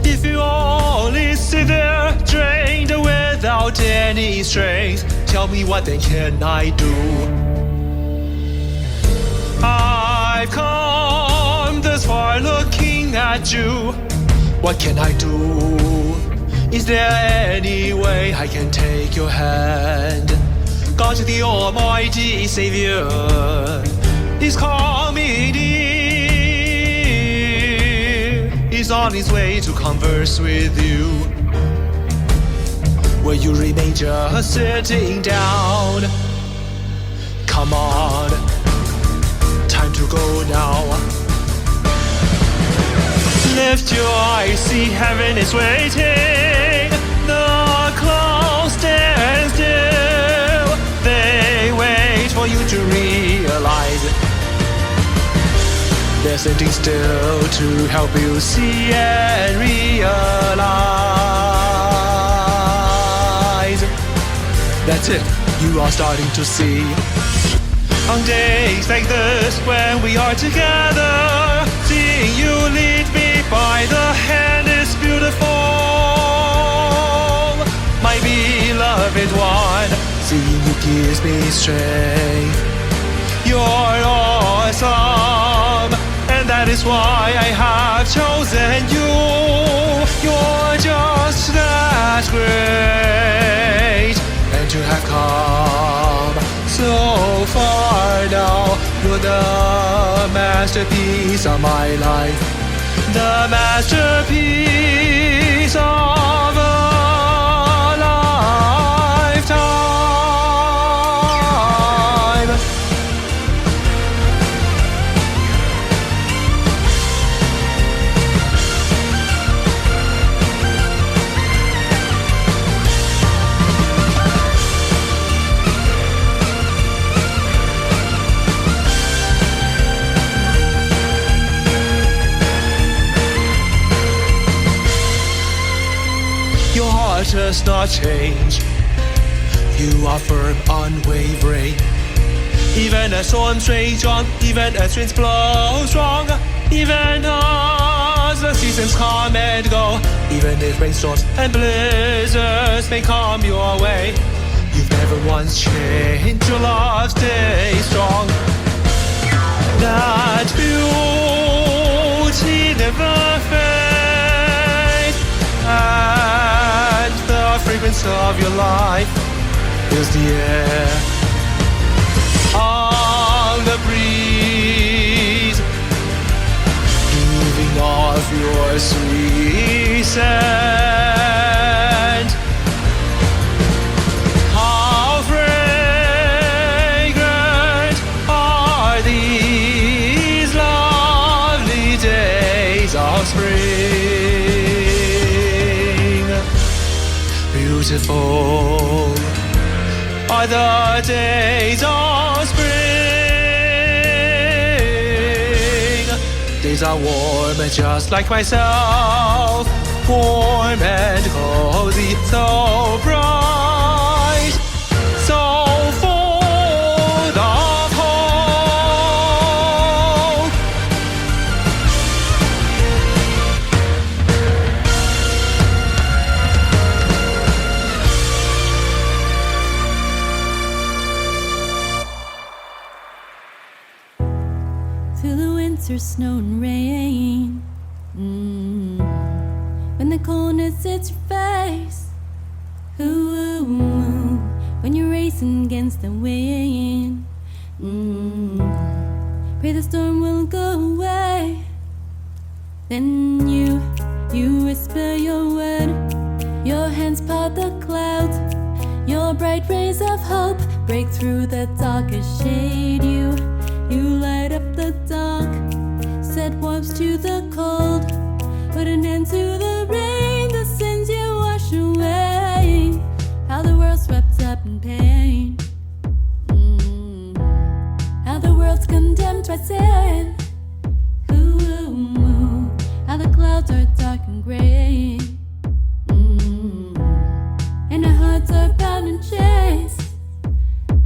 Speaker 8: If you only sit there, drained without any strength, tell me what then can I do? I've come this far looking at you. What can I do? Is there any way I can take your hand? God the Almighty Savior is coming near. He's on his way to converse with you. Will you remain just sitting down? Come on, time to go now. Lift your eyes, see heaven is waiting. The clouds stand still. They wait for you to realize they're sitting still to help you see and realize. That's it, you are starting to see. On days like this when we are together, seeing you lead me by the hand is beautiful. My beloved one, seeing you gives me strength. You're awesome, and that is why I have chosen you. You're just that great, and to have come so far now. You're the masterpiece of my life. the masterpiece of a lifetime. Your heart does not change. You are firm, unwavering. Even as storms rage on, even as winds blow strong, even as the seasons come and go, even if rainstorms and blizzards may come your way, you've never once changed. Your love stays strong. That beauty never fades, and the fragrance of your life fills the air. On the breeze, giving off your sweet scent. How fragrant are these lovely days of spring. Beautiful are the days of spring. Days are warm and just like myself, warm and cozy, so bright, so full of hope.
Speaker 9: Through the winter snow and rain, when the coldness hits your face, ooh, when you're racing against the wind, pray the storm will go away. Then you whisper your word, your hands part the clouds, your bright rays of hope break through the darkest shade. You light up the dark, set warmth to the cold, put an end to the rain, the sins you wash away. How the world swept up in pain, how the world's condemned by sin, ooh, how the clouds are dark and gray, and our hearts are bound in chains.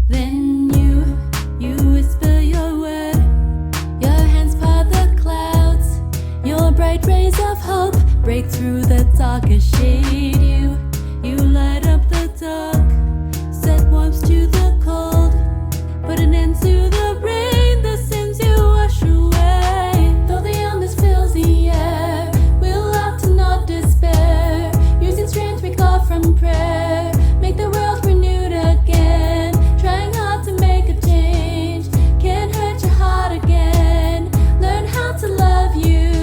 Speaker 9: Then you whisper your word, your hands part the clouds, your bright rays of hope break through the darkest shade. You light up the dark, set warmth to the cold, put an end to the rain, the sins you wash away. Though the illness fills the air, we'll love to not despair, using strength we call from prayer, make the world renewed again, trying hard to make a change, can't hurt your heart again, learn how to love you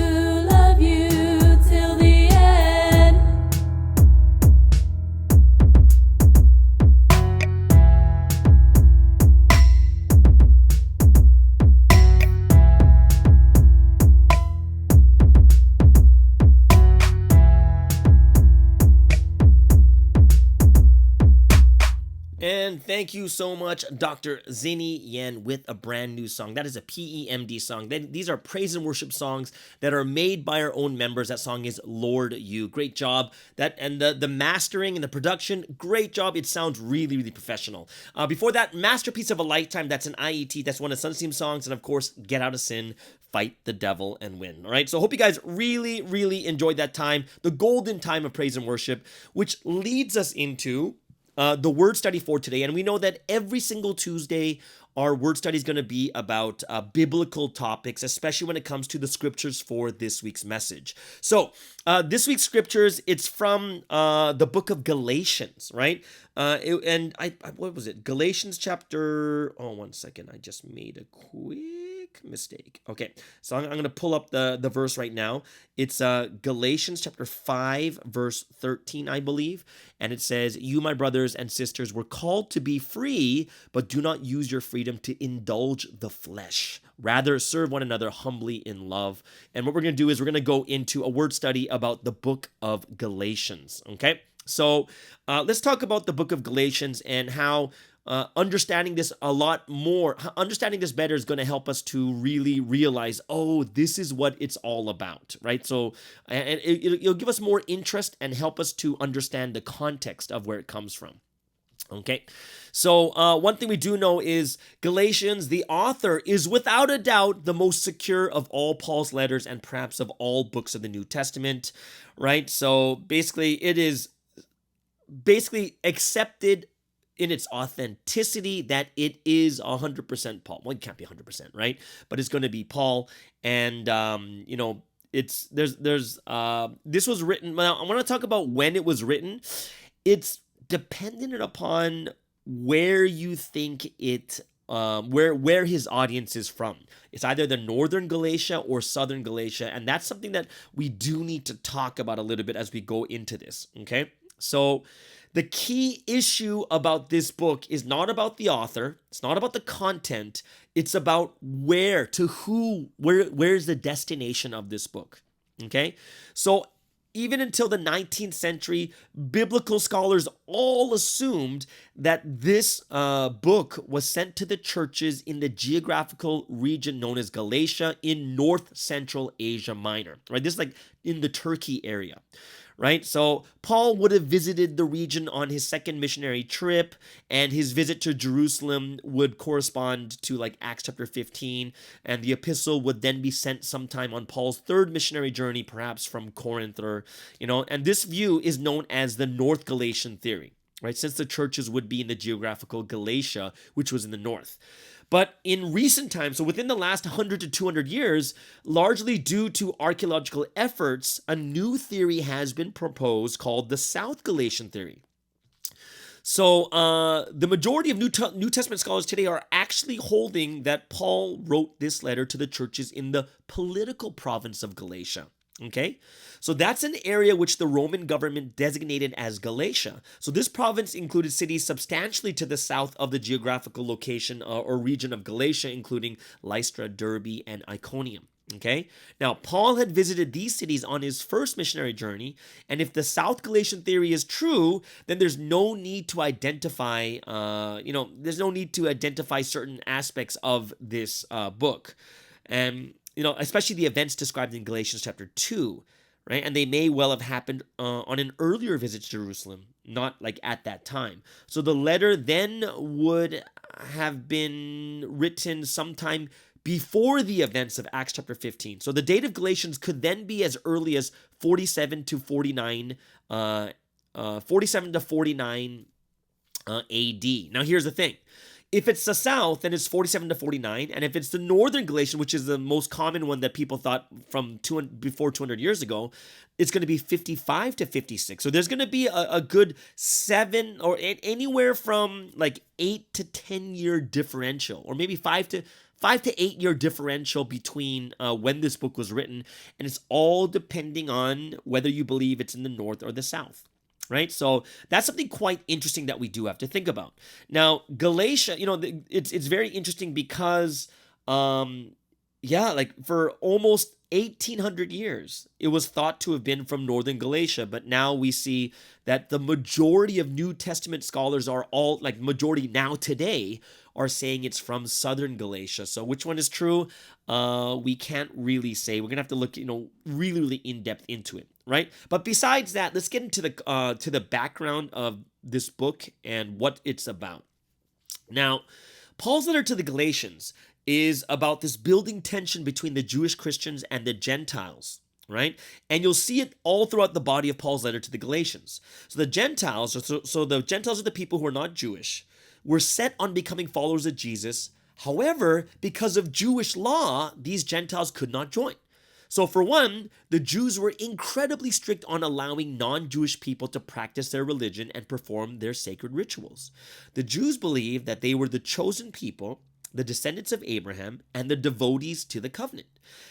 Speaker 9: till the end.
Speaker 3: And thank you so much, Dr. Zinni Yen, with a brand new song. That is a PEMD song. These are praise and worship songs that are made by our own members. That song is Lord You. Great job. And the mastering and the production, great job. It sounds really, really professional. Before that, Masterpiece of a Lifetime. That's an IET. That's one of Sun's theme songs. And of course, Get Out of Sin, Fight the Devil and Win. All right. So I hope you guys really, really enjoyed that time, the golden time of praise and worship, which leads us into the word study for today. And we know that every single Tuesday, our word study is going to be about biblical topics, especially when it comes to the scriptures for this week's message. So this week's scriptures, it's from the book of Galatians, right? What was it? Galatians chapter, one second. I just made a quick quick mistake. Okay, so I'm going to pull up the verse right now. It's Galatians chapter 5, verse 13, I believe. And it says, "You, my brothers and sisters, were called to be free, but do not use your freedom to indulge the flesh. Rather, serve one another humbly in love." And what we're going to do is we're going to go into a word study about the book of Galatians. Okay, so let's talk about the book of Galatians and how understanding this a lot more, understanding this better is going to help us to really realize, oh, this is what it's all about, right? So, and it'll give us more interest and help us to understand the context of where it comes from. Okay, so one thing we do know is Galatians, the author, is without a doubt the most secure of all Paul's letters and perhaps of all books of the New Testament, right? So basically, it is basically accepted in its authenticity that it is 100% Paul. Well, it can't be 100%, right? But it's going to be Paul, and this was written. Well, I want to talk about when it was written. It's dependent upon where you think it, where his audience is from. It's either the northern Galatia or southern Galatia, and that's something that we do need to talk about a little bit as we go into this. Okay, so the key issue about this book is not about the author. It's not about the content. It's about where's the destination of this book. Okay, so even until the 19th century, biblical scholars all assumed that this book was sent to the churches in the geographical region known as Galatia in North Central Asia Minor, right? This is like in the Turkey area, right? So Paul would have visited the region on his second missionary trip, and his visit to Jerusalem would correspond to like Acts chapter 15, and the epistle would then be sent sometime on Paul's third missionary journey, perhaps from Corinth, or, and this view is known as the North Galatian theory, right? Since the churches would be in the geographical Galatia, which was in the north. But in recent times, so within the last 100 to 200 years, largely due to archaeological efforts, a new theory has been proposed called the South Galatian theory. So the majority of New Testament scholars today are actually holding that Paul wrote this letter to the churches in the political province of Galatia. Okay, so that's an area which the Roman government designated as Galatia. So this province included cities substantially to the south of the geographical location or region of Galatia, including Lystra, Derbe, and Iconium. Okay, now Paul had visited these cities on his first missionary journey, and if the South Galatian theory is true, then there's no need to identify, certain aspects of this book, and especially the events described in Galatians chapter 2, right? And they may well have happened on an earlier visit to Jerusalem, not like at that time. So the letter then would have been written sometime before the events of Acts chapter 15. So the date of Galatians could then be as early as 47 to 49 AD. Now here's the thing. If it's the south, then it's 47 to 49. And if it's the northern Galatian, which is the most common one that people thought from before 200 years ago, it's going to be 55 to 56. So there's going to be a good 7 or anywhere from like 8 to 10 year differential, or maybe 5 to 8 year differential between when this book was written. And it's all depending on whether you believe it's in the north or the south. Right? So that's something quite interesting that we do have to think about. Now, Galatia, it's very interesting because, for almost 1800 years, it was thought to have been from northern Galatia, but now we see that the majority of New Testament scholars are all, like majority now today, are saying it's from southern Galatia. So which one is true? We can't really say. We're gonna have to look, really, really in depth into it, right? But besides that, let's get into the background of this book and what it's about. Now, Paul's letter to the Galatians is about this building tension between the Jewish Christians and the Gentiles, right? And you'll see it all throughout the body of Paul's letter to the Galatians. So the Gentiles, so the Gentiles are the people who are not Jewish, were set on becoming followers of Jesus. However, because of Jewish law, these Gentiles could not join. So for one, the Jews were incredibly strict on allowing non-Jewish people to practice their religion and perform their sacred rituals. The Jews believed that they were the chosen people the descendants of Abraham, and the devotees to the covenant.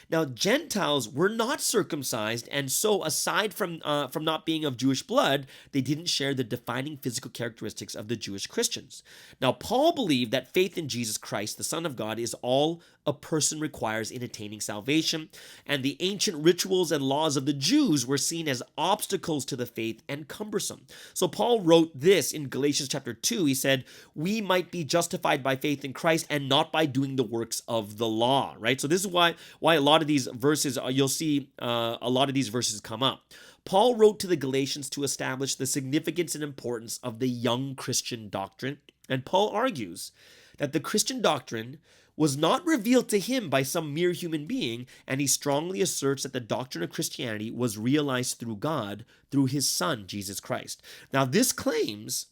Speaker 3: Now, Gentiles were not circumcised, and so aside from not being of Jewish blood, they didn't share the defining physical characteristics of the Jewish Christians. Now, Paul believed that faith in Jesus Christ, the Son of God, is all a person requires in attaining salvation, and the ancient rituals and laws of the Jews were seen as obstacles to the faith and cumbersome. So Paul wrote this in Galatians chapter 2. He said, "We might be justified by faith in Christ and not by doing the works of the law," right? So this is why a lot of these verses, you'll see a lot of these verses come up. Paul wrote to the Galatians to establish the significance and importance of the young Christian doctrine, and Paul argues that the Christian doctrine was not revealed to him by some mere human being, and he strongly asserts that the doctrine of Christianity was realized through God, through his Son, Jesus Christ. Now, this claims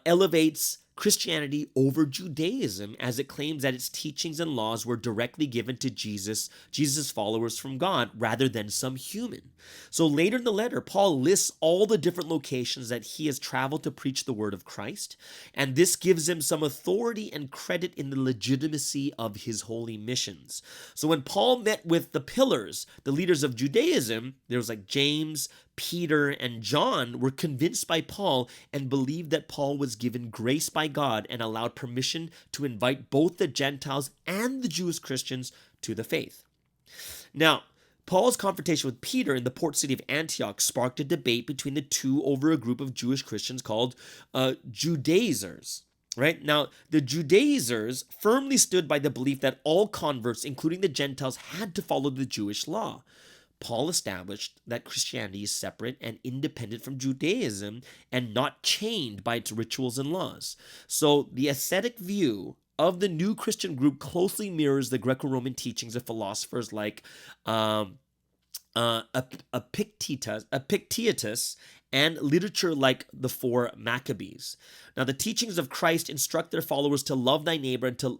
Speaker 3: elevates Christianity over Judaism, as it claims that its teachings and laws were directly given to Jesus' followers from God rather than some human. So later in the letter, Paul lists all the different locations that he has traveled to preach the word of Christ, and this gives him some authority and credit in the legitimacy of his holy missions. So when Paul met with the pillars, the leaders of Judaism, there was like James, Peter, and John, were convinced by Paul and believed that Paul was given grace by God and allowed permission to invite both the Gentiles and the Jewish Christians to the faith. Now, Paul's confrontation with Peter in the port city of Antioch sparked a debate between the two over a group of Jewish Christians called Judaizers. Right? Now, the Judaizers firmly stood by the belief that all converts, including the Gentiles, had to follow the Jewish law. Paul established that Christianity is separate and independent from Judaism and not chained by its rituals and laws. So the ascetic view of the new Christian group closely mirrors the Greco-Roman teachings of philosophers like Epictetus and literature like the Four Maccabees. Now, the teachings of Christ instruct their followers to love thy neighbor and to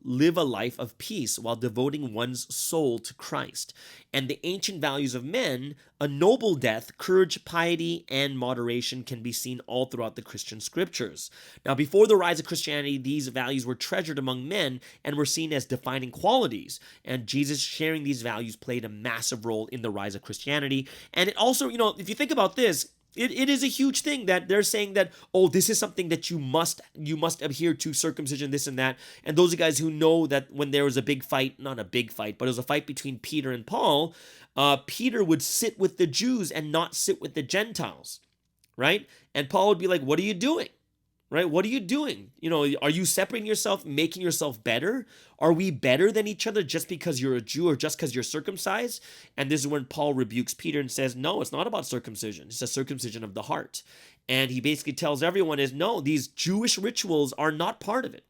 Speaker 3: live a life of peace while devoting one's soul to Christ. And the ancient values of men, a noble death, courage, piety, and moderation, can be seen all throughout the Christian scriptures. Now, before the rise of Christianity, these values were treasured among men and were seen as defining qualities. And Jesus sharing these values played a massive role in the rise of Christianity. And it also, if you think about this, It is a huge thing that they're saying that, oh, this is something that you must adhere to, circumcision, this and that. And those are guys who know that when there was a big fight, not a big fight, but it was a fight between Peter and Paul, Peter would sit with the Jews and not sit with the Gentiles, right? And Paul would be like, what are you doing? Right? What are you doing? Are you separating yourself, making yourself better? Are we better than each other just because you're a Jew or just because you're circumcised? And this is when Paul rebukes Peter and says, no, it's not about circumcision. It's a circumcision of the heart. And he basically tells everyone no, these Jewish rituals are not part of it.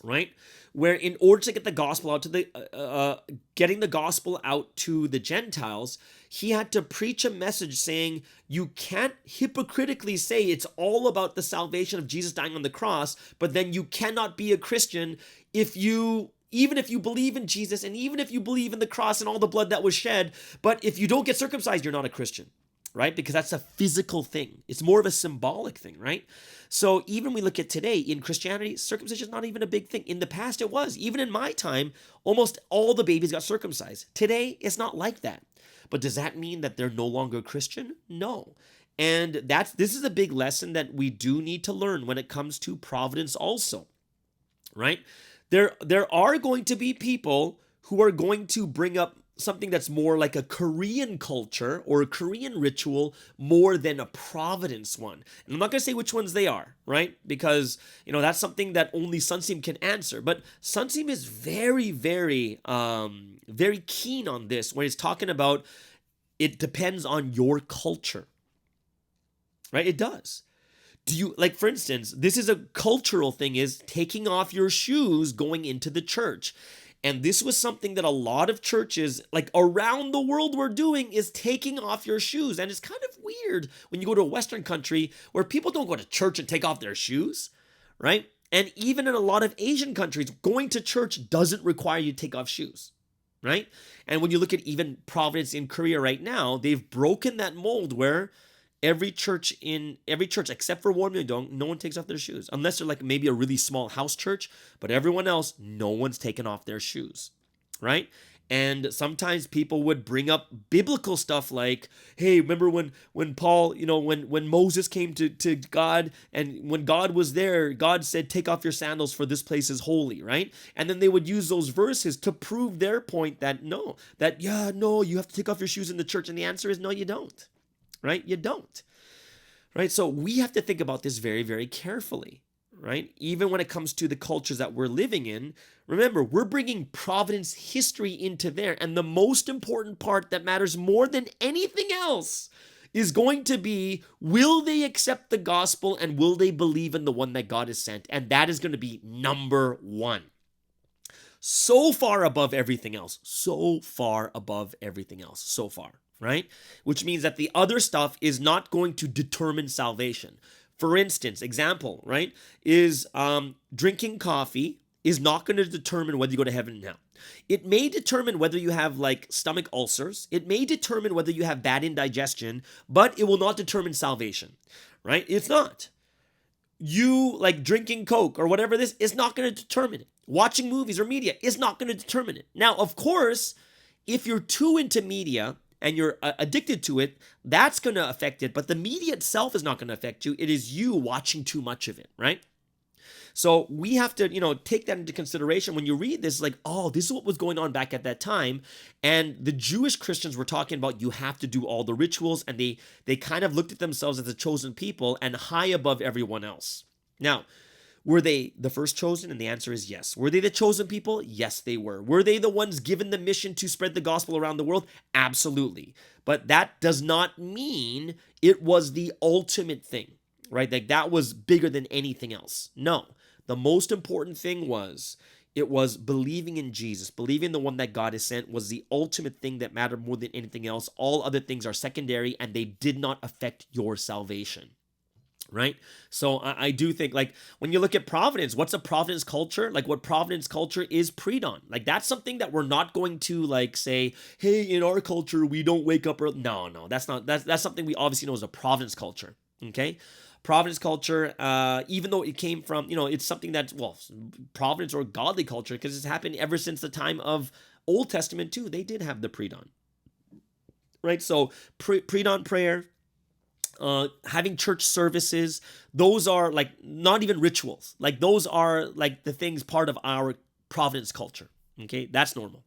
Speaker 3: Right? Where in order to get the gospel out to getting the gospel out to the Gentiles, he had to preach a message saying you can't hypocritically say it's all about the salvation of Jesus dying on the cross, but then you cannot be a Christian even if you believe in Jesus and even if you believe in the cross and all the blood that was shed, but if you don't get circumcised, you're not a Christian. Right? Because that's a physical thing. It's more of a symbolic thing, right? So even we look at today, in Christianity, circumcision is not even a big thing. In the past, it was. Even in my time, almost all the babies got circumcised. Today, it's not like that. But does that mean that they're no longer Christian? No. And this is a big lesson that we do need to learn when it comes to providence also, right? There are going to be people who are going to bring up something that's more like a Korean culture or a Korean ritual more than a Providence one. And I'm not going to say which ones they are, right? Because, that's something that only Sunseem can answer. But Sunseem is very, very, very keen on this when he's talking about it depends on your culture, right? It does. For instance, this is a cultural thing, is taking off your shoes going into the church. And this was something that a lot of churches around the world were doing, is taking off your shoes. And it's kind of weird when you go to a Western country where people don't go to church and take off their shoes, right? And even in a lot of Asian countries, going to church doesn't require you to take off shoes, right? And when you look at even Providence in Korea right now, they've broken that mold where Every church except for Warmingdong, no one takes off their shoes unless they're like maybe a really small house church. But everyone else, no one's taken off their shoes, right? And sometimes people would bring up biblical stuff like, hey, remember when Paul, when Moses came to God, and when God was there, God said, take off your sandals for this place is holy, right? And then they would use those verses to prove their point that you have to take off your shoes in the church. And the answer is no, you don't, right? You don't, right? So we have to think about this very, very carefully, right? Even when it comes to the cultures that we're living in, remember, we're bringing Providence history into there. And the most important part that matters more than anything else is going to be, will they accept the gospel and will they believe in the one that God has sent? And that is going to be number one. So far above everything else. So far above everything else. So far, right? Which means that the other stuff is not going to determine salvation. For instance, example, right, is drinking coffee is not going to determine whether you go to heaven or hell. It may determine whether you have like stomach ulcers. It may determine whether you have bad indigestion, but it will not determine salvation, right? It's not. You like drinking Coke or whatever this is not going to determine it. Watching movies or media is not going to determine it. Now, of course, if you're too into media and you're addicted to it, that's going to affect it. But the media itself is not going to affect you. It is you watching too much of it, right? So we have to, take that into consideration. When you read this, like, oh, this is what was going on back at that time. And the Jewish Christians were talking about you have to do all the rituals. And they kind of looked at themselves as a chosen people and high above everyone else. Now, were they the first chosen? And the answer is yes. Were they the chosen people? Yes, they were. Were they the ones given the mission to spread the gospel around the world? Absolutely. But that does not mean it was the ultimate thing, right? Like that was bigger than anything else. No. The most important thing was believing in Jesus, believing the one that God has sent was the ultimate thing that mattered more than anything else. All other things are secondary and they did not affect your salvation. Right? So I do think, like, when you look at Providence, what's a Providence culture? Like, what Providence culture is pre-dawn. Like, that's something that we're not going to, like, say, hey, in our culture, we don't wake up early. No, that's something we obviously know is a Providence culture, okay? Providence culture, even though it came from, it's something that's, Providence or godly culture, because it's happened ever since the time of Old Testament, too. They did have the pre-dawn, right? So, pre-dawn prayer, having church services, those are like not even rituals. Like those are like the things part of our Providence culture. Okay, that's normal.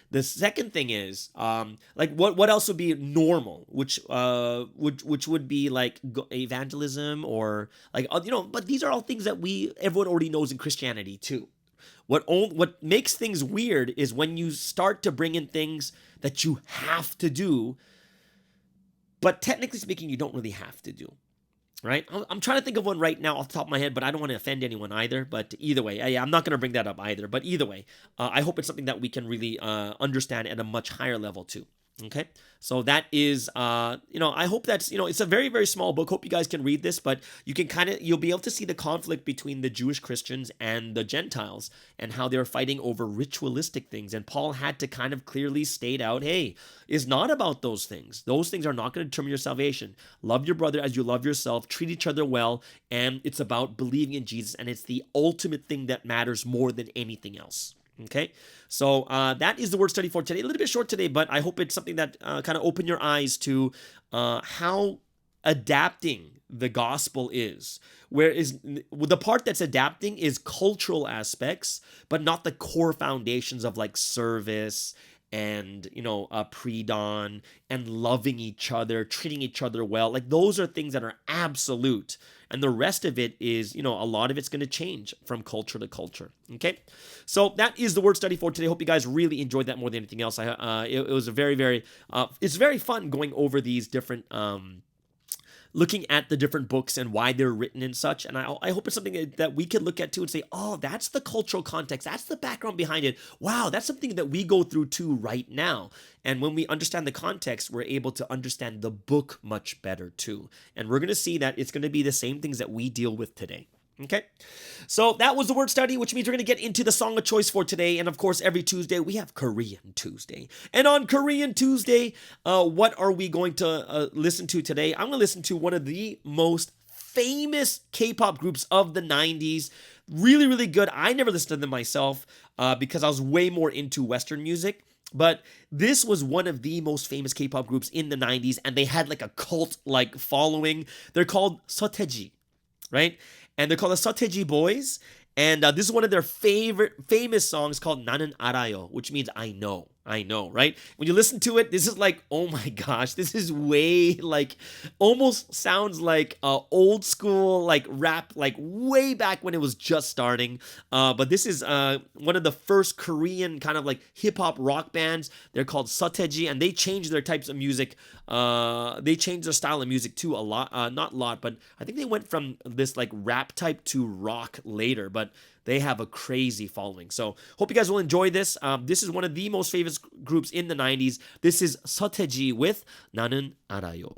Speaker 3: The second thing is like what else would be normal, which would be like evangelism or like but these are all things that everyone already knows in Christianity too. What makes things weird is when you start to bring in things that you have to do. But technically speaking, you don't really have to do, right? I'm trying to think of one right now off the top of my head, but I don't want to offend anyone either. But either way, I'm not going to bring that up either. But either way, I hope it's something that we can really understand at a much higher level too. Okay, so that is, I hope that's, it's a very, very small book. Hope you guys can read this, but you'll be able to see the conflict between the Jewish Christians and the Gentiles and how they're fighting over ritualistic things. And Paul had to kind of clearly state out, hey, it's not about those things. Those things are not going to determine your salvation. Love your brother as you love yourself, treat each other well, and it's about believing in Jesus, and it's the ultimate thing that matters more than anything else. Okay, so that is the word study for today. A little bit short today, but I hope it's something that kind of open your eyes to how adapting the gospel is. Whereas the part that's adapting is cultural aspects, but not the core foundations of like service and, pre-dawn and loving each other, treating each other well. Like those are things that are absolute. And the rest of it is, a lot of it's going to change from culture to culture. Okay. So that is the word study for today. Hope you guys really enjoyed that more than anything else. It was a very, very, it's very fun going over these different, looking at the different books and why they're written and such. And I hope it's something that we can look at too and say, oh, that's the cultural context. That's the background behind it. Wow, that's something that we go through too right now. And when we understand the context, we're able to understand the book much better too. And we're going to see that it's going to be the same things that we deal with today. Okay? So that was the word study, which means we're going to get into the song of choice for today. And of course, every Tuesday, we have Korean Tuesday. And on Korean Tuesday, what are we going to listen to today? I'm going to listen to one of the most famous K-pop groups of the 90s. Really, really good. I never listened to them myself because I was way more into Western music. But this was one of the most famous K-pop groups in the 90s, and they had like a cult-like following. They're called TOTW, right? And they're called the TOTW Boys. And this is one of their famous songs called 나는 알아요, which means I know, right? When you listen to it, this is like, oh my gosh, this is way like, almost sounds like old school, like rap, like way back when it was just starting. But this is one of the first Korean kind of like hip hop rock bands. They're called TOTW, and they changed their types of music. They changed their style of music too a lot, not a lot, but I think they went from this like rap type to rock later, but they have a crazy following. So hope you guys will enjoy this. This is one of the most famous groups in the 90s. This is 서태지 with 나는 알아요.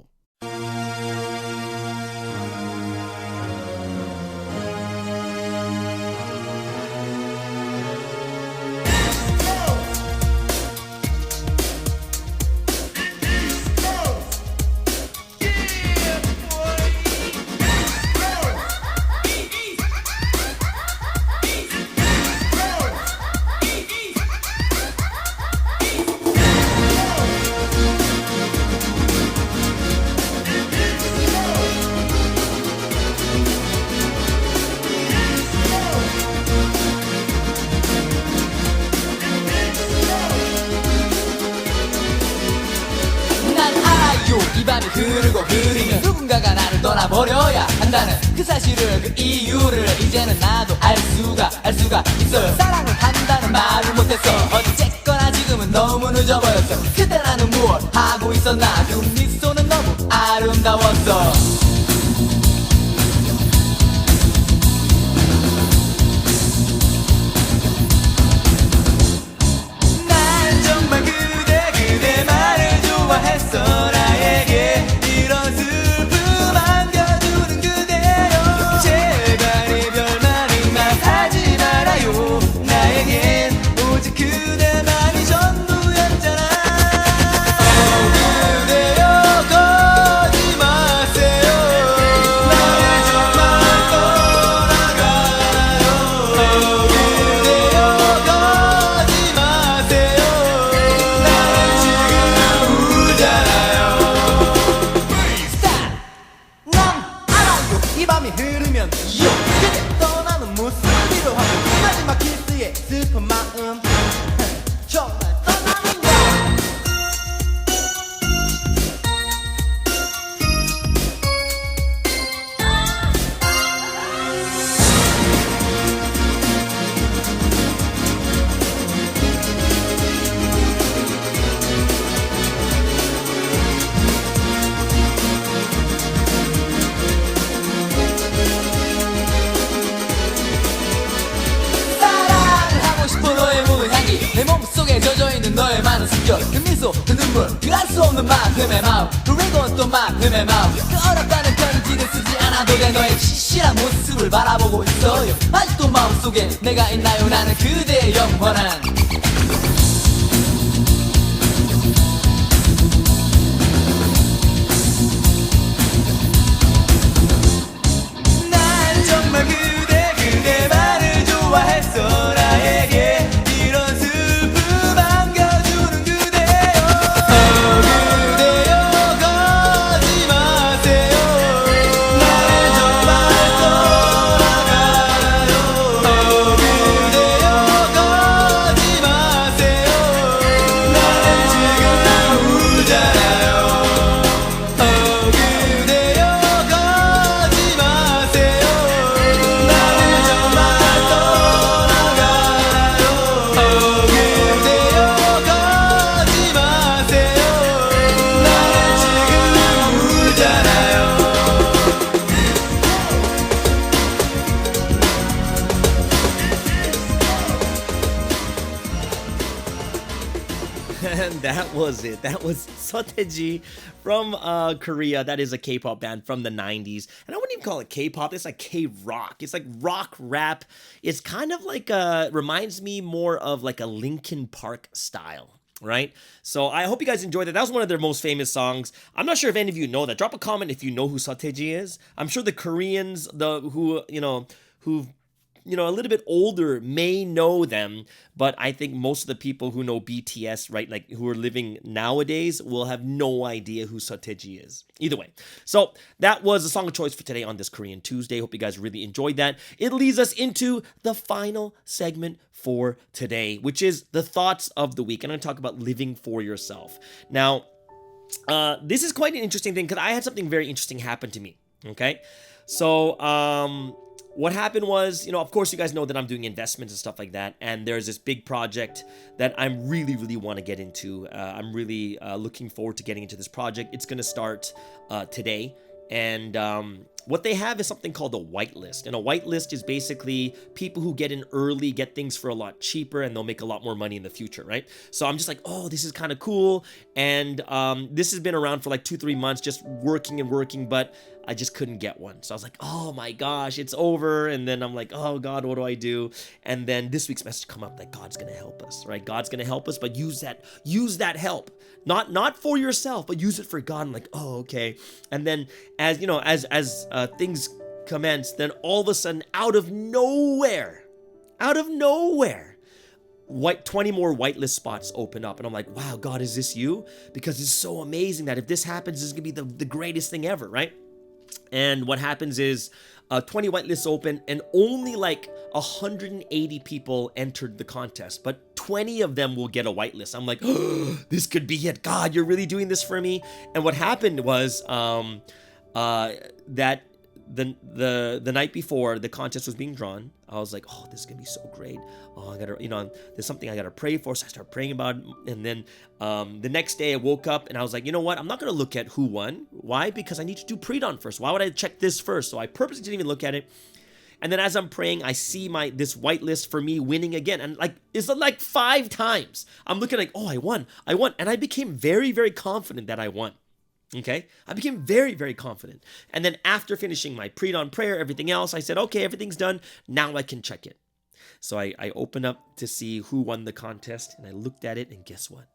Speaker 10: 이 밤이 흐르고 흐르면 누군가가 나를 떠나버려야 한다는 그 사실을 그 이유를 이제는 나도 알 수가 있어요. 사랑을 한다는 말을 못했어. 어쨌거나 지금은 너무 늦어버렸어. 그때 나는 무엇 하고 있었나. 그 미소는 너무 아름다웠어. 난 정말 그대 말을 좋아했어. 내 몸속에 젖어있는 너의 많은 숨결 그 미소 그 눈물 그 알 수 없는 만큼의 마음 그리고 또 만큼의 마음 그 어렵다는 편지를 쓰지 않아도 돼 너의 시시한 모습을 바라보고 있어요. 아직도 마음속에 내가 있나요. 나는 그대의 영원한 난 정말 그대 말을 좋아했어. 나에게
Speaker 3: that was it. That was TOTW from Korea. That is a K-pop band from the 90s. And I wouldn't even call it K-pop. It's like K-rock. It's like rock rap. It's kind of like reminds me more of like a Linkin Park style. Right? So I hope you guys enjoyed that. That was one of their most famous songs. I'm not sure if any of you know that. Drop a comment if you know who TOTW is. I'm sure the Koreans, who've a little bit older may know them, but I think most of the people who know BTS, right, like who are living nowadays, will have no idea who TOTW is. Either way. So that was the song of choice for today on this Korean Tuesday. Hope you guys really enjoyed that. It leads us into the final segment for today, which is the thoughts of the week. And I'm going to talk about living for yourself. Now, this is quite an interesting thing because I had something very interesting happen to me. Okay. So, what happened was, of course, you guys know that I'm doing investments and stuff like that. And there's this big project that I really, really want to get into. I'm really looking forward to getting into this project. It's going to start today. And what they have is something called a whitelist. And a whitelist is basically people who get in early, get things for a lot cheaper, and they'll make a lot more money in the future, right? So I'm just like, oh, this is kind of cool. And this has been around for like 2-3 months, just working, but I just couldn't get one. So I was like, oh my gosh, it's over. And then I'm like, oh God, what do I do? And then this week's message come up that God's going to help us, right? God's going to help us, but use that help. Not for yourself, but use it for God. I'm like, oh, okay. And then as things commence, then all of a sudden, out of nowhere, 20 more whitelist spots open up. And I'm like, wow, God, is this you? Because it's so amazing that if this happens, this is going to be the greatest thing ever, right? And what happens is 20 whitelists open and only like 180 people entered the contest, but 20 of them will get a whitelist. I'm like, oh, this could be it. God, you're really doing this for me. And what happened was that the night before the contest was being drawn, I was like, oh, this is gonna be so great. Oh, I gotta, there's something I gotta pray for. So I started praying about it. And then the next day I woke up and I was like, you know what? I'm not gonna look at who won. Why? Because I need to do pre-dawn first. Why would I check this first? So I purposely didn't even look at it. And then as I'm praying, I see this whitelist for me winning again. And like, it's like 5 times. I'm looking like, oh, I won. And I became very, very confident that I won. Okay, I became very, very confident. And then after finishing my pre-dawn prayer, everything else, I said, okay, everything's done. Now I can check it. So I opened up to see who won the contest, and I looked at it, and guess what?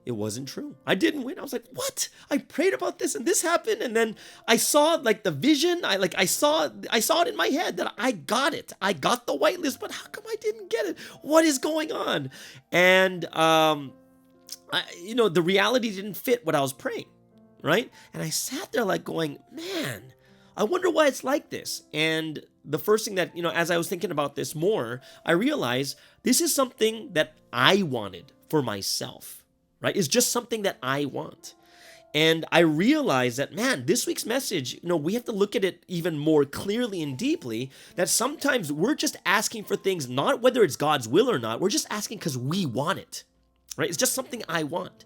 Speaker 3: It wasn't true. I didn't win. I was like, what? I prayed about this, and this happened. And then I saw like the vision. I saw it in my head that I got it. I got the whitelist, but how come I didn't get it? What is going on? And the reality didn't fit what I was praying. Right? And I sat there like going, man, I wonder why it's like this. And the first thing that, as I was thinking about this more, I realized this is something that I wanted for myself, right? It's just something that I want. And I realized that, man, this week's message, we have to look at it even more clearly and deeply, that sometimes we're just asking for things, not whether it's God's will or not. We're just asking because we want it, right? It's just something I want.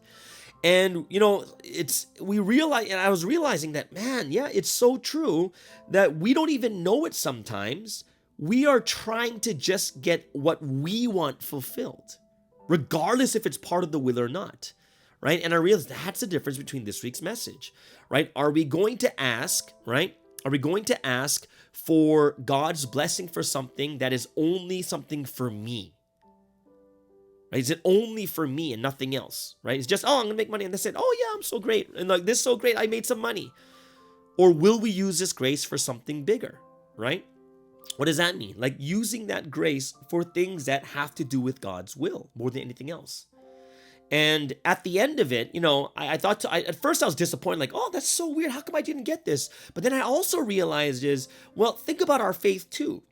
Speaker 3: And, I was realizing that, man, yeah, it's so true that we don't even know it sometimes. We are trying to just get what we want fulfilled, regardless if it's part of the will or not, right? And I realized that's the difference between this week's message, right? Are we going to ask, right? Are we going to ask for God's blessing for something that is only something for me? Right? Is it only for me and nothing else? Right? It's just, oh, I'm going to make money. And they said, oh yeah, I'm so great. And like, this is so great. I made some money. Or will we use this grace for something bigger? Right? What does that mean? Like using that grace for things that have to do with God's will more than anything else. And at the end of it, I thought at first I was disappointed, like, oh, that's so weird. How come I didn't get this? But then I also realized think about our faith too.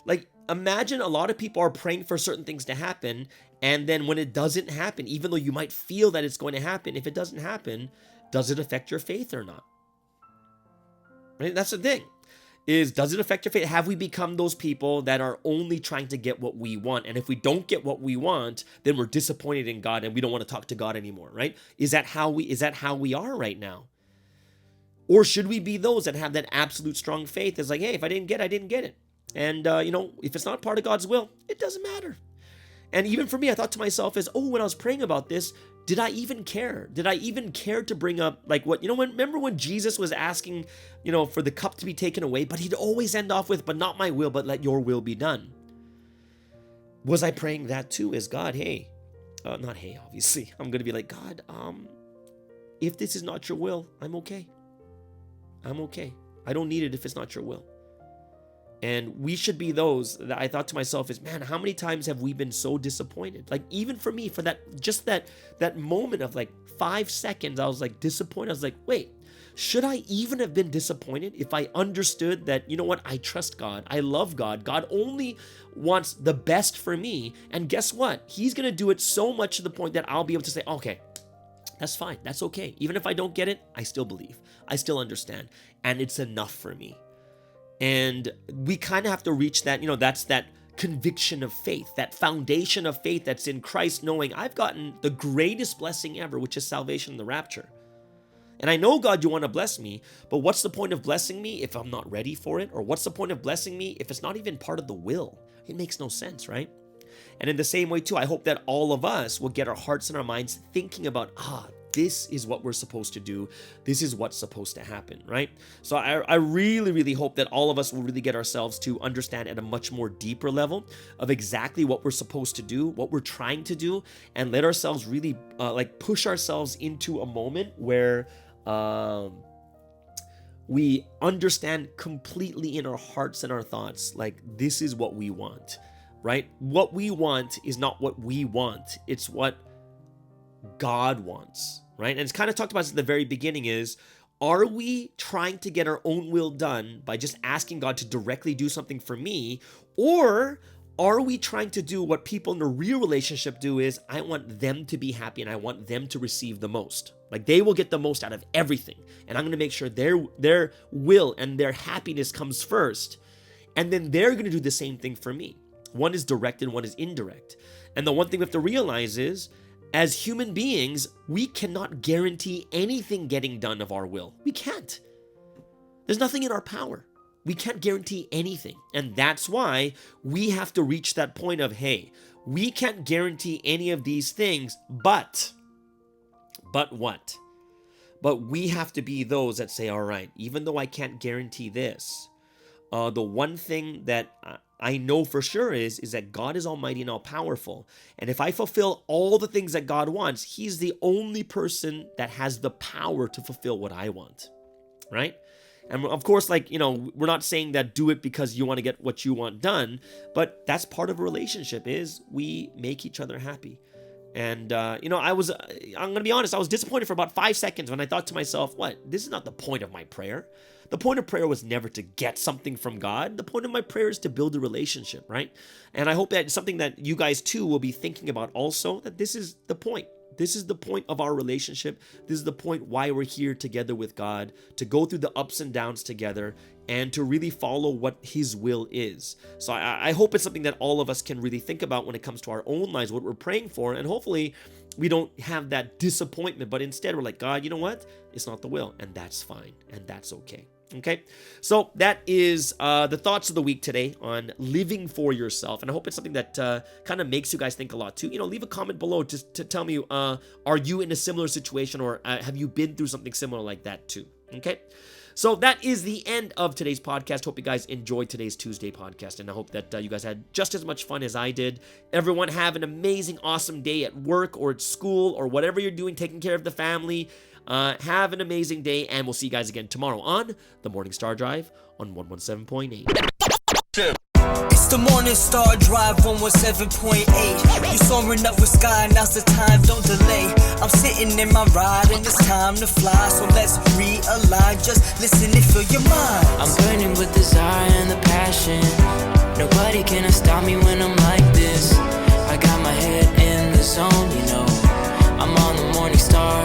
Speaker 3: Like, imagine a lot of people are praying for certain things to happen, and then when it doesn't happen, even though you might feel that it's going to happen, if it doesn't happen, does it affect your faith or not? Right? That's the thing. Does it affect your faith? Have we become those people that are only trying to get what we want? And if we don't get what we want, then we're disappointed in God and we don't want to talk to God anymore, right? Is that how we are right now? Or should we be those that have that absolute strong faith? It's like, hey, if I didn't get it, I didn't get it. And, if it's not part of God's will, it doesn't matter. And even for me, I thought to myself when I was praying about this, did I even care? Did I even care to bring up like what, remember when Jesus was asking, for the cup to be taken away, but he'd always end off with, but not my will, but let your will be done. Was I praying that too as God? Hey, not hey, obviously. I'm going to be like, God, if this is not your will, I'm okay. I'm okay. I don't need it if it's not your will. And we should be those that I thought to myself is, man, how many times have we been so disappointed? Like even for me, for that moment of like 5 seconds, I was like disappointed. I was like, wait, should I even have been disappointed if I understood that, I trust God. I love God. God only wants the best for me. And guess what? He's going to do it so much to the point that I'll be able to say, okay, that's fine. That's okay. Even if I don't get it, I still believe. I still understand. And it's enough for me. And we kind of have to reach that, that's that conviction of faith, that foundation of faith that's in Christ, knowing I've gotten the greatest blessing ever, which is salvation and the rapture. And I know, God, you want to bless me, but what's the point of blessing me if I'm not ready for it? Or what's the point of blessing me if it's not even part of the will? It makes no sense, right? And in the same way, too, I hope that all of us will get our hearts and our minds thinking about, this is what we're supposed to do. This is what's supposed to happen, right? So I really, really hope that all of us will really get ourselves to understand at a much more deeper level of exactly what we're supposed to do, what we're trying to do, and let ourselves really push ourselves into a moment where we understand completely in our hearts and our thoughts, like this is what we want, right? What we want is not what we want. It's what God wants, right? And it's kind of talked about at the very beginning is, are we trying to get our own will done by just asking God to directly do something for me? Or are we trying to do what people in a real relationship do is, I want them to be happy and I want them to receive the most. Like they will get the most out of everything. And I'm going to make sure their will and their happiness comes first. And then they're going to do the same thing for me. One is direct and one is indirect. And the one thing we have to realize is, as human beings, we cannot guarantee anything getting done of our will. We can't. There's nothing in our power. We can't guarantee anything. And that's why we have to reach that point of, hey, we can't guarantee any of these things, but what? But we have to be those that say, all right, even though I can't guarantee this, the one thing that I know for sure is that God is almighty and all powerful. And if I fulfill all the things that God wants, he's the only person that has the power to fulfill what I want, right? And of course, we're not saying that do it because you want to get what you want done, but that's part of a relationship is we make each other happy. And, I'm going to be honest, I was disappointed for about 5 seconds when I thought to myself, this is not the point of my prayer. The point of prayer was never to get something from God. The point of my prayer is to build a relationship, right? And I hope that it's something that you guys too will be thinking about also, that this is the point. This is the point of our relationship. This is the point why we're here together with God, to go through the ups and downs together and to really follow what his will is. So I hope it's something that all of us can really think about when it comes to our own lives, what we're praying for, and hopefully we don't have that disappointment, but instead we're like, God, you know what? It's not the will, and that's fine, and that's okay. Okay, so that is the thoughts of the week today on living for yourself. And I hope it's something that kind of makes you guys think a lot too. Leave a comment below just to tell me, are you in a similar situation or have you been through something similar like that too? Okay, so that is the end of today's podcast. Hope you guys enjoyed today's Tuesday podcast. And I hope that you guys had just as much fun as I did. Everyone have an amazing, awesome day at work or at school or whatever you're doing, taking care of the family. Have an amazing day, and we'll see you guys again tomorrow on the Morning Star Drive on 117.8.
Speaker 1: It's the Morning Star Drive 117.8. You soaring up with sky, now's the time, don't delay. I'm sitting in my ride and it's time to fly, so let's realign, just listen and fill your mind.
Speaker 2: I'm burning with desire and the passion. Nobody can stop me when I'm like this. I got my head in the zone, I'm on the Morning Star